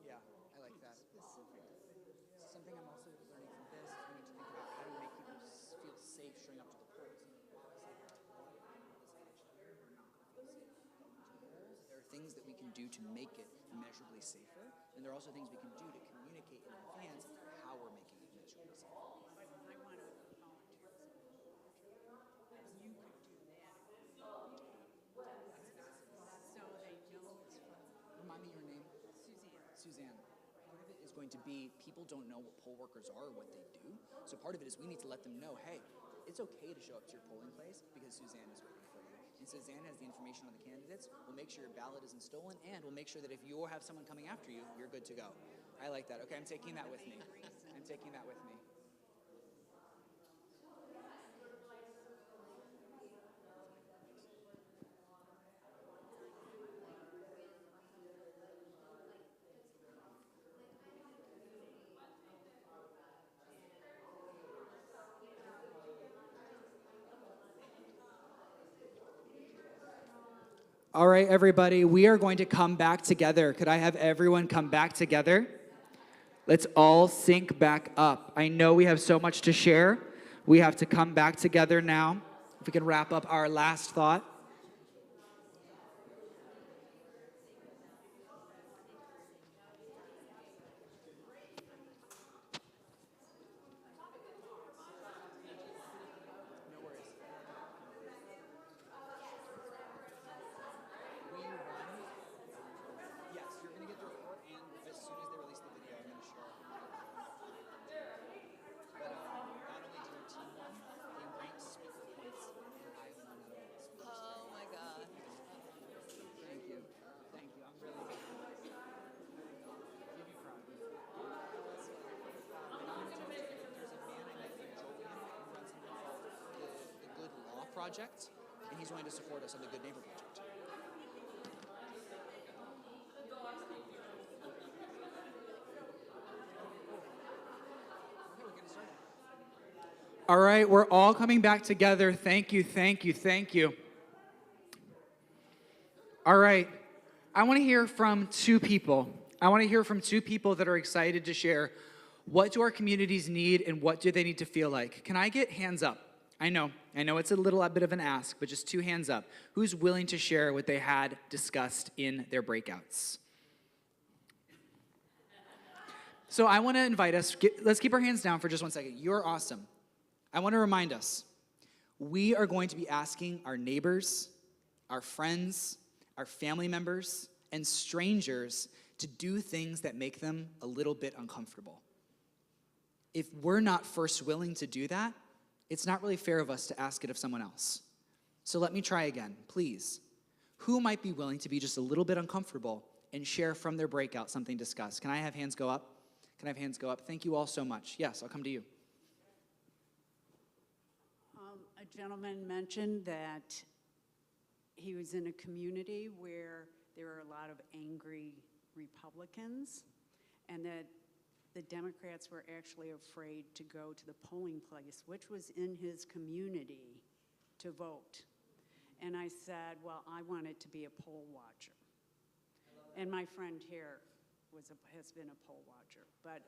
Yeah, I like that. Something I'm also learning from this is we need to think about how to make people feel safe showing up to the polls. There are things that we can do to make it measurably safer, and there are also things we can do to communicate in advance how we're making it measurably safer. Remind me your name? Suzanne. Part of it is going to be people don't know what poll workers are or what they do. So part of it is we need to let them know, hey, it's okay to show up to your polling place because Suzanne is waiting for you. And Suzanne has the information on the candidates. We'll make sure your ballot isn't stolen, and we'll make sure that if you have someone coming after you, you're good to go. I like that. Okay, I'm taking that with me. I'm taking that with me. All right, everybody, we are going to come back together. Could I have everyone come back together? Let's all sync back up. I know we have so much to share. We have to come back together now. If we can wrap up our last thought. Yes, you're going to get the report, and as soon as they release the video, I'm going to share it. But not only did your team win, they ranked speaker points, and I won out of all the speakers. Oh my God. Thank you. Thank you. I'm really good. Give you proud. And I'm going to tell you, there's a man I met named Julian who runs something called the Good Law Project, and he's willing to support us on the Good Neighbor Project. All right, we're all coming back together. Thank you, thank you, thank you. All right, I want to hear from two people. I want to hear from two people that are excited to share what do our communities need and what do they need to feel like. Can I get hands up? I know it's a little bit of an ask, but just two hands up. Who's willing to share what they had discussed in their breakouts? So I want to invite us, let's keep our hands down for just 1 second. You're awesome. I want to remind us, we are going to be asking our neighbors, our friends, our family members, and strangers to do things that make them a little bit uncomfortable. If we're not first willing to do that, it's not really fair of us to ask it of someone else. So let me try again, please. Who might be willing to be just a little bit uncomfortable and share from their breakout something discussed? Can I have hands go up? Can I have hands go up? Thank you all so much. Yes, I'll come to you. A gentleman mentioned that he was in a community where there are a lot of angry Republicans, and that the Democrats were actually afraid to go to the polling place, which was in his community, to vote. And I said, well, I wanted to be a poll watcher. And my friend here has been a poll watcher. But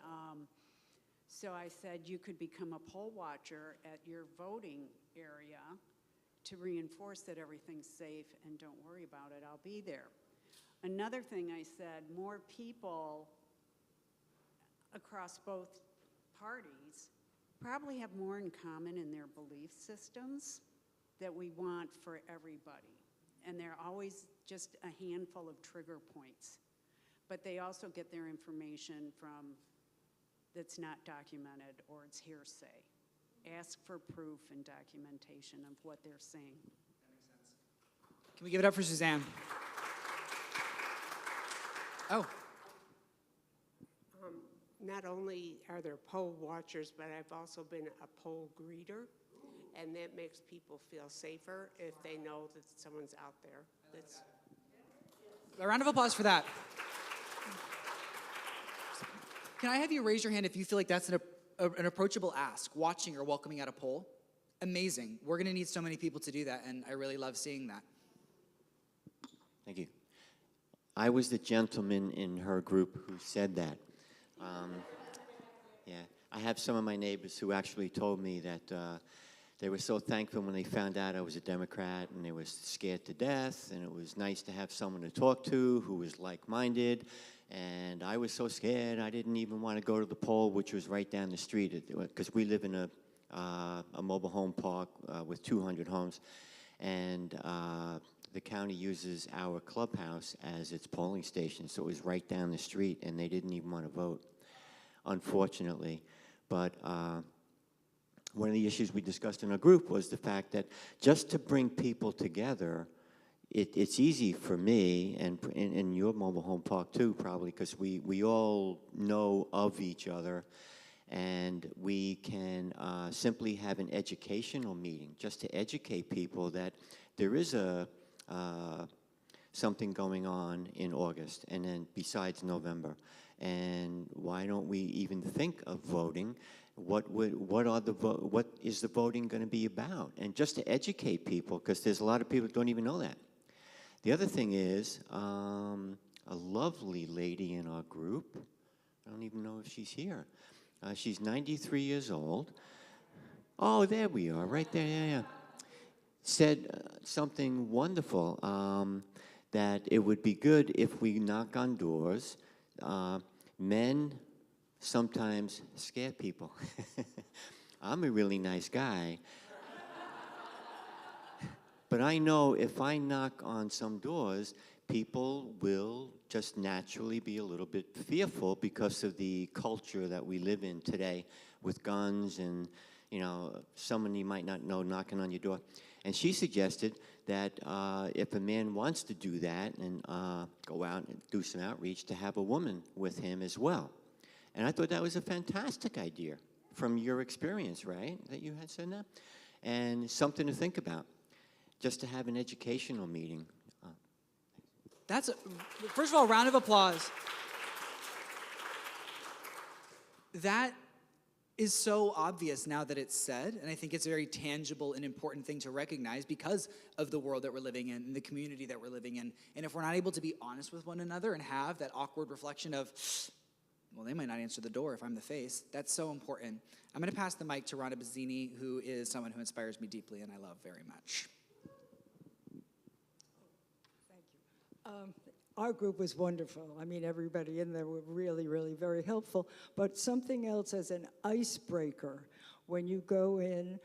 so I said, you could become a poll watcher at your voting area to reinforce that everything's safe, and don't worry about it, I'll be there. Another thing I said, more people across both parties probably have more in common in their belief systems that we want for everybody. And they're always just a handful of trigger points. But they also get their information from that's not documented or it's hearsay. Ask for proof and documentation of what they're saying. That makes sense. Can we give it up for Suzanne? Oh. Not only are there poll watchers, but I've also been a poll greeter, and that makes people feel safer if they know that someone's out there. That's A round of applause for that. Can I have you raise your hand if you feel like that's an approachable ask, watching or welcoming at a poll? Amazing. We're going to need so many people to do that, and I really love seeing that. Thank you. I was the gentleman in her group who said that. Yeah, I have some of my neighbors who actually told me that they were so thankful when they found out I was a Democrat, and they were scared to death, and it was nice to have someone to talk to who was like-minded. And I was so scared I didn't even want to go to the poll, which was right down the street, because we live in a mobile home park with 200 homes, and the county uses our clubhouse as its polling station, so it was right down the street, and they didn't even want to vote, unfortunately. But one of the issues we discussed in our group was the fact that just to bring people together, it's easy for me, and in your mobile home park too, probably, because we all know of each other, and we can simply have an educational meeting just to educate people that there is something going on in August, and then besides November. And why don't we even think of voting? What is the voting going to be about? And just to educate people, because there's a lot of people who don't even know that. The other thing is, a lovely lady in our group, I don't even know if she's here. She's 93 years old. Oh, there we are, right there, yeah. Said something wonderful, that it would be good if we knock on doors. Men sometimes scare people. I'm a really nice guy. But I know if I knock on some doors, people will just naturally be a little bit fearful because of the culture that we live in today with guns and, you know, someone you might not know knocking on your door. And she suggested that if a man wants to do that and go out and do some outreach, to have a woman with him as well. And I thought that was a fantastic idea from your experience, right, that you had said that? And something to think about, just to have an educational meeting. First of all, round of applause. That is so obvious now that it's said, and I think it's a very tangible and important thing to recognize because of the world that we're living in and the community that we're living in. And if we're not able to be honest with one another and have that awkward reflection of, well, they might not answer the door if I'm the face, that's so important. I'm going to pass the mic to Rhonda Bazzini, who is someone who inspires me deeply and I love very much. Our group was wonderful. I mean, everybody in there were really, really very helpful. But something else as an icebreaker, when you go in,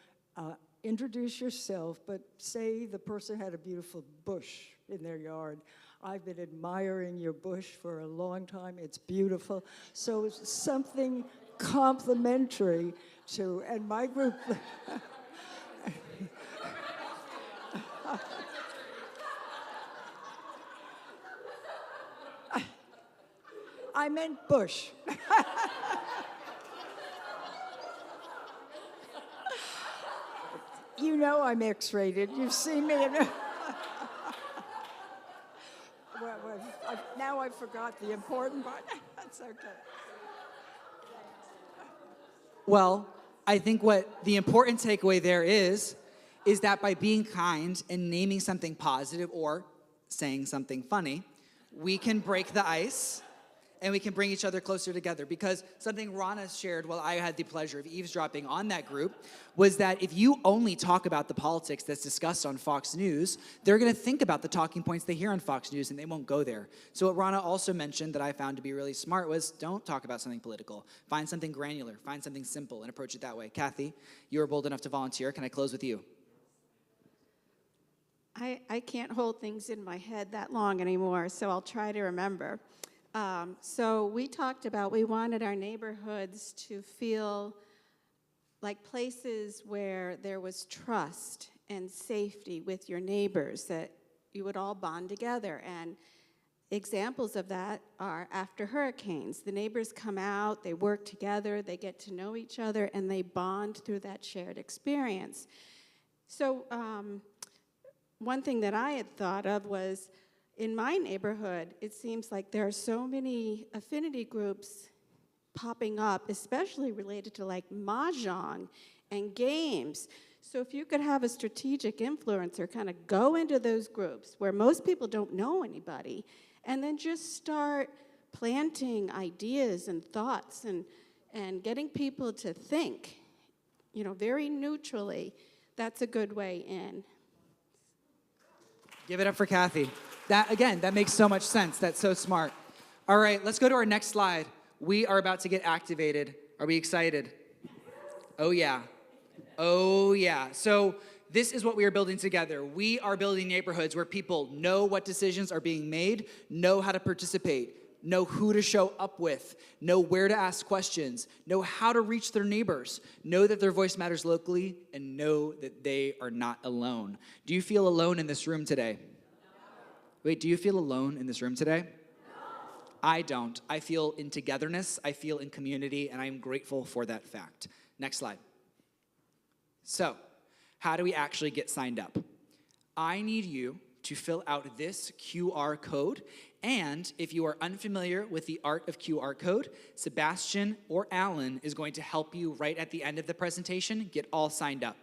introduce yourself, but say the person had a beautiful bush in their yard. I've been admiring your bush for a long time. It's beautiful. So it's something complimentary to, and my group, I meant bush. You know I'm X-rated. You've seen me in... Now I forgot the important part. That's okay. Well, I think what the important takeaway there is that by being kind and naming something positive or saying something funny, we can break the ice and we can bring each other closer together. Because something Rana shared while I had the pleasure of eavesdropping on that group was that if you only talk about the politics that's discussed on Fox News, they're gonna think about the talking points they hear on Fox News and they won't go there. So what Rana also mentioned that I found to be really smart was don't talk about something political. Find something granular, find something simple and approach it that way. Kathy, you were bold enough to volunteer. Can I close with you? I can't hold things in my head that long anymore, so I'll try to remember. So we talked about we wanted our neighborhoods to feel like places where there was trust and safety with your neighbors, that you would all bond together. And examples of that are after hurricanes. The neighbors come out, they work together, they get to know each other, and they bond through that shared experience. So one thing that I had thought of was, in my neighborhood, it seems like there are so many affinity groups popping up, especially related to like mahjong and games. So if you could have a strategic influencer kind of go into those groups where most people don't know anybody, and then just start planting ideas and thoughts and getting people to think, you know, very neutrally, that's a good way in. Give it up for Kathy. That makes so much sense. That's so smart. All right, let's go to our next slide. We are about to get activated. Are we excited? Oh, yeah. Oh, yeah. So this is what we are building together. We are building neighborhoods where people know what decisions are being made, know how to participate, know who to show up with, know where to ask questions, know how to reach their neighbors, know that their voice matters locally, and know that they are not alone. Do you feel alone in this room today? Wait, do you feel alone in this room today? No. I don't. I feel in togetherness, I feel in community, and I'm grateful for that fact. Next slide. So, how do we actually get signed up? I need you to fill out this QR code, and if you are unfamiliar with the art of QR code, Sebastian or Alan is going to help you right at the end of the presentation get all signed up.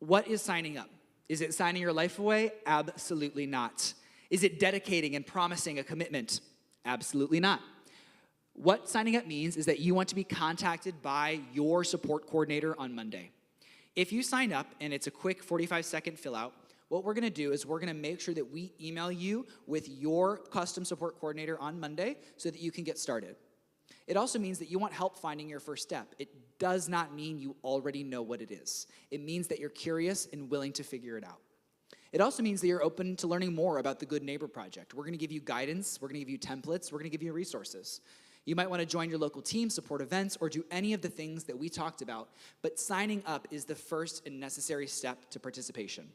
What is signing up? Is it signing your life away? Absolutely not. Is it dedicating and promising a commitment? Absolutely not. What signing up means is that you want to be contacted by your support coordinator on Monday. If you sign up and it's a quick 45-second fill out, what we're gonna do is we're gonna make sure that we email you with your custom support coordinator on Monday so that you can get started. It also means that you want help finding your first step. It does not mean you already know what it is. It means that you're curious and willing to figure it out. It also means that you're open to learning more about the Good Neighbor Project. We're gonna give you guidance, we're gonna give you templates, we're gonna give you resources. You might wanna join your local team, support events, or do any of the things that we talked about, but signing up is the first and necessary step to participation.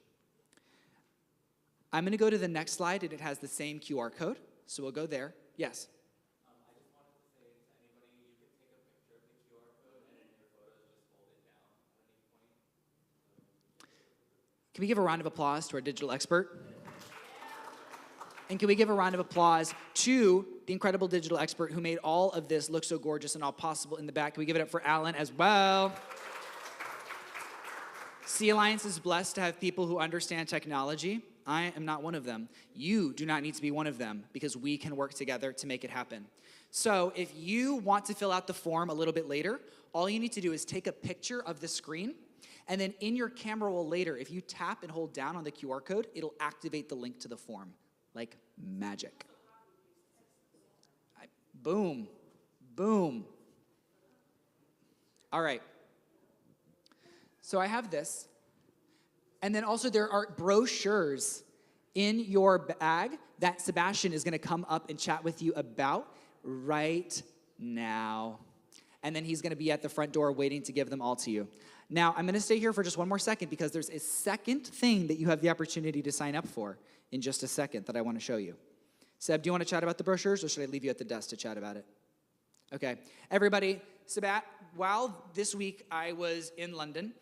I'm gonna go to the next slide, and it has the same QR code, so we'll go there. Yes? Can we give a round of applause to our digital expert? And can we give a round of applause to the incredible digital expert who made all of this look so gorgeous and all possible in the back? Can we give it up for Alan as well? Sea Alliance is blessed to have people who understand technology. I am not one of them. You do not need to be one of them because we can work together to make it happen. So if you want to fill out the form a little bit later, all you need to do is take a picture of the screen, and then in your camera roll later, if you tap and hold down on the QR code, it'll activate the link to the form, like magic. Boom, boom. All right. So I have this. And then also there are brochures in your bag that Sebastian is gonna come up and chat with you about right now. And then he's gonna be at the front door waiting to give them all to you. Now, I'm gonna stay here for just one more second because there's a second thing that you have the opportunity to sign up for in just a second that I wanna show you. Seb, do you wanna chat about the brochures or should I leave you at the desk to chat about it? Okay, everybody, while this week I was in London,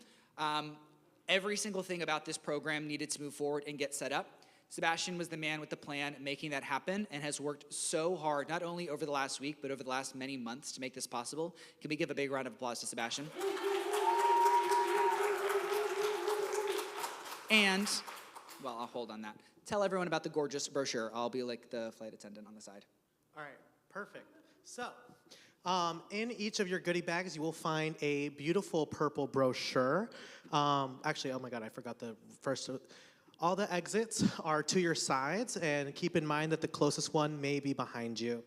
Every single thing about this program needed to move forward and get set up. Sebastian was the man with the plan making that happen and has worked so hard, not only over the last week, but over the last many months to make this possible. Can we give a big round of applause to Sebastian? And, well, I'll hold on that. Tell everyone about the gorgeous brochure. I'll be like the flight attendant on the side. All right, perfect. So, in each of your goodie bags, you will find a beautiful purple brochure. Actually, oh my God, I forgot the first. All the exits are to your sides, and keep in mind that the closest one may be behind you.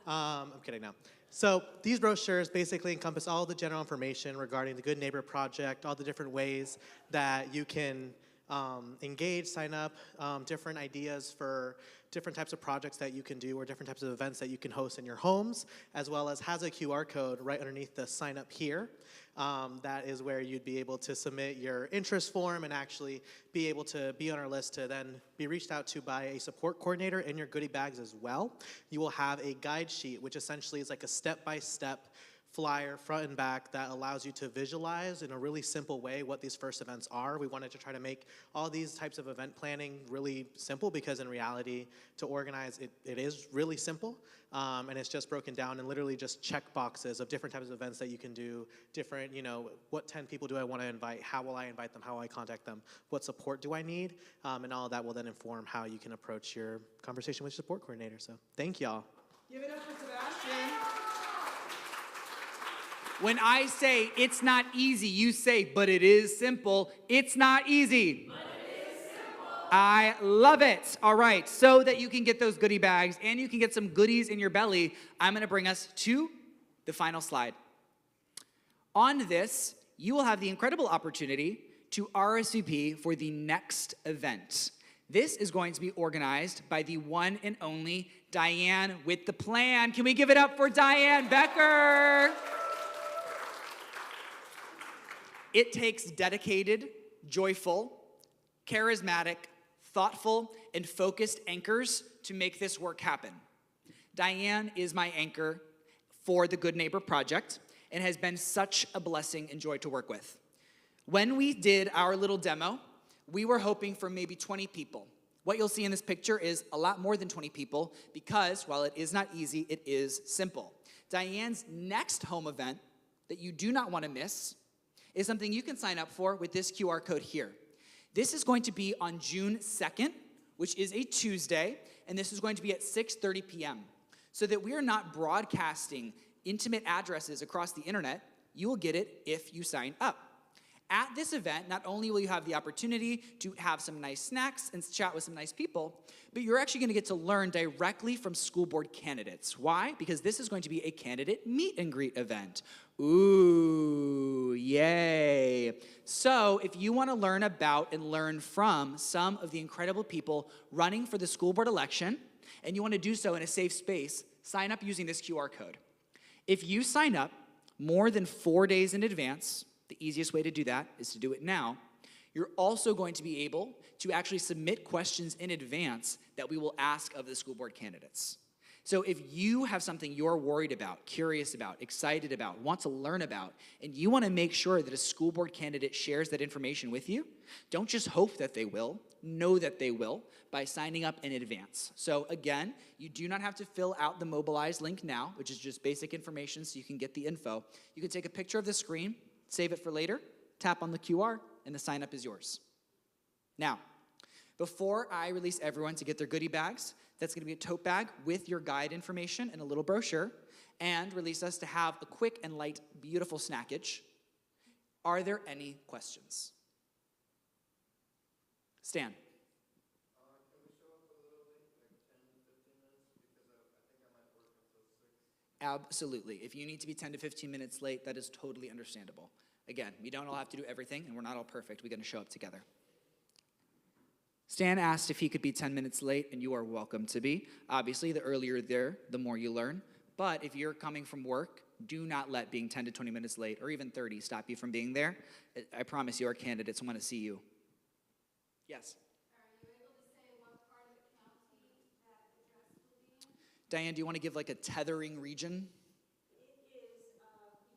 I'm kidding now. So these brochures basically encompass all the general information regarding the Good Neighbor Project, all the different ways that you can engage, sign up, different ideas for different types of projects that you can do or different types of events that you can host in your homes, as well as has a QR code right underneath the sign up here. That is where you'd be able to submit your interest form and actually be able to be on our list to then be reached out to by a support coordinator in your goodie bags as well. You will have a guide sheet, which essentially is like a step-by-step flyer front and back that allows you to visualize in a really simple way what these first events are. We wanted to try to make all these types of event planning really simple because in reality, to organize, it is really simple. And it's just broken down and literally just check boxes of different types of events that you can do, different, what 10 people do I want to invite, how will I invite them, how will I contact them, what support do I need, and all of that will then inform how you can approach your conversation with your support coordinator. So thank y'all. Give it up for Sebastian. When I say it's not easy, you say, but it is simple. It's not easy. But it is simple. I love it. All right, so that you can get those goodie bags and you can get some goodies in your belly, I'm going to bring us to the final slide. On this, you will have the incredible opportunity to RSVP for the next event. This is going to be organized by the one and only Diane with the plan. Can we give it up for Diane Becker? It takes dedicated, joyful, charismatic, thoughtful, and focused anchors to make this work happen. Diane is my anchor for the Good Neighbor Project and has been such a blessing and joy to work with. When we did our little demo, we were hoping for maybe 20 people. What you'll see in this picture is a lot more than 20 people because while it is not easy, it is simple. Diane's next home event that you do not want to miss is something you can sign up for with this QR code here. This is going to be on June 2nd, which is a Tuesday, and this is going to be at 6:30 p.m. So that we are not broadcasting intimate addresses across the internet, you will get it if you sign up. At this event, not only will you have the opportunity to have some nice snacks and chat with some nice people, but you're actually going to get to learn directly from school board candidates. Why? Because this is going to be a candidate meet and greet event. Ooh, yay. So if you want to learn about and learn from some of the incredible people running for the school board election, and you want to do so in a safe space, sign up using this QR code. If you sign up more than 4 days in advance, the easiest way to do that is to do it now. You're also going to be able to actually submit questions in advance that we will ask of the school board candidates. So if you have something you're worried about, curious about, excited about, want to learn about, and you want to make sure that a school board candidate shares that information with you, don't just hope that they will, know that they will by signing up in advance. So again, you do not have to fill out the Mobilize link now, which is just basic information so you can get the info. You can take a picture of the screen, save it for later, tap on the QR, and the sign up is yours. Now, before I release everyone to get their goodie bags, that's going to be a tote bag with your guide information and a little brochure, and release us to have a quick and light, beautiful snackage. Are there any questions? Stan. Absolutely. If you need to be 10 to 15 minutes late, that is totally understandable. Again, we don't all have to do everything, and we're not all perfect. We're going to show up together. Stan asked if he could be 10 minutes late, and you are welcome to be. Obviously, the earlier you're there, the more you learn. But if you're coming from work, do not let being 10 to 20 minutes late, or even 30, stop you from being there. I promise you, our candidates want to see you. Yes? Are you able to say what part of the county that address will be in? Diane, do you want to give like a tethering region? It is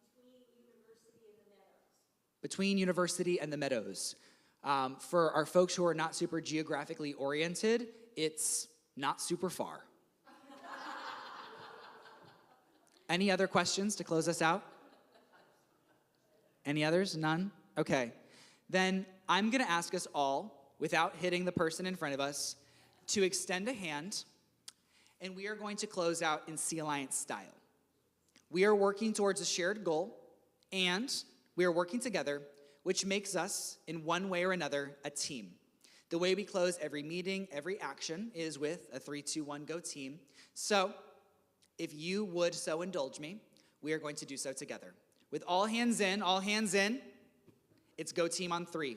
between University and the Meadows. Between University and the Meadows. For our folks who are not super geographically oriented, it's not super far. Any other questions to close us out? Any others? None? Okay. Then I'm going to ask us all, without hitting the person in front of us, to extend a hand, and we are going to close out in Sea Alliance style. We are working towards a shared goal, and we are working together, which makes us, in one way or another, a team. The way we close every meeting, every action, is with a 3, 2, 1, go team. So, if you would so indulge me, we are going to do so together. With all hands in, it's go team on 3.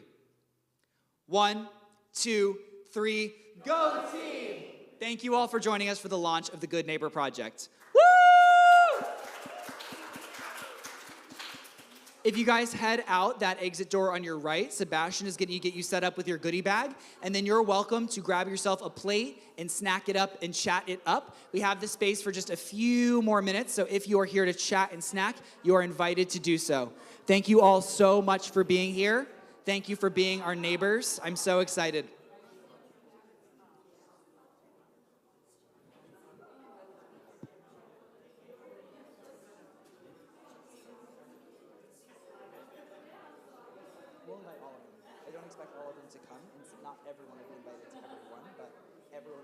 1, 2, 3, go team! Thank you all for joining us for the launch of the Good Neighbor Project. Woo! If you guys head out that exit door on your right, Sebastian is going to get you set up with your goodie bag, and then you're welcome to grab yourself a plate and snack it up and chat it up. We have the space for just a few more minutes, so if you are here to chat and snack, you are invited to do so. Thank you all so much for being here. Thank you for being our neighbors. I'm so excited. We'll invite all of them. I don't expect all of them to come, and not everyone will be invited to everyone, but everyone.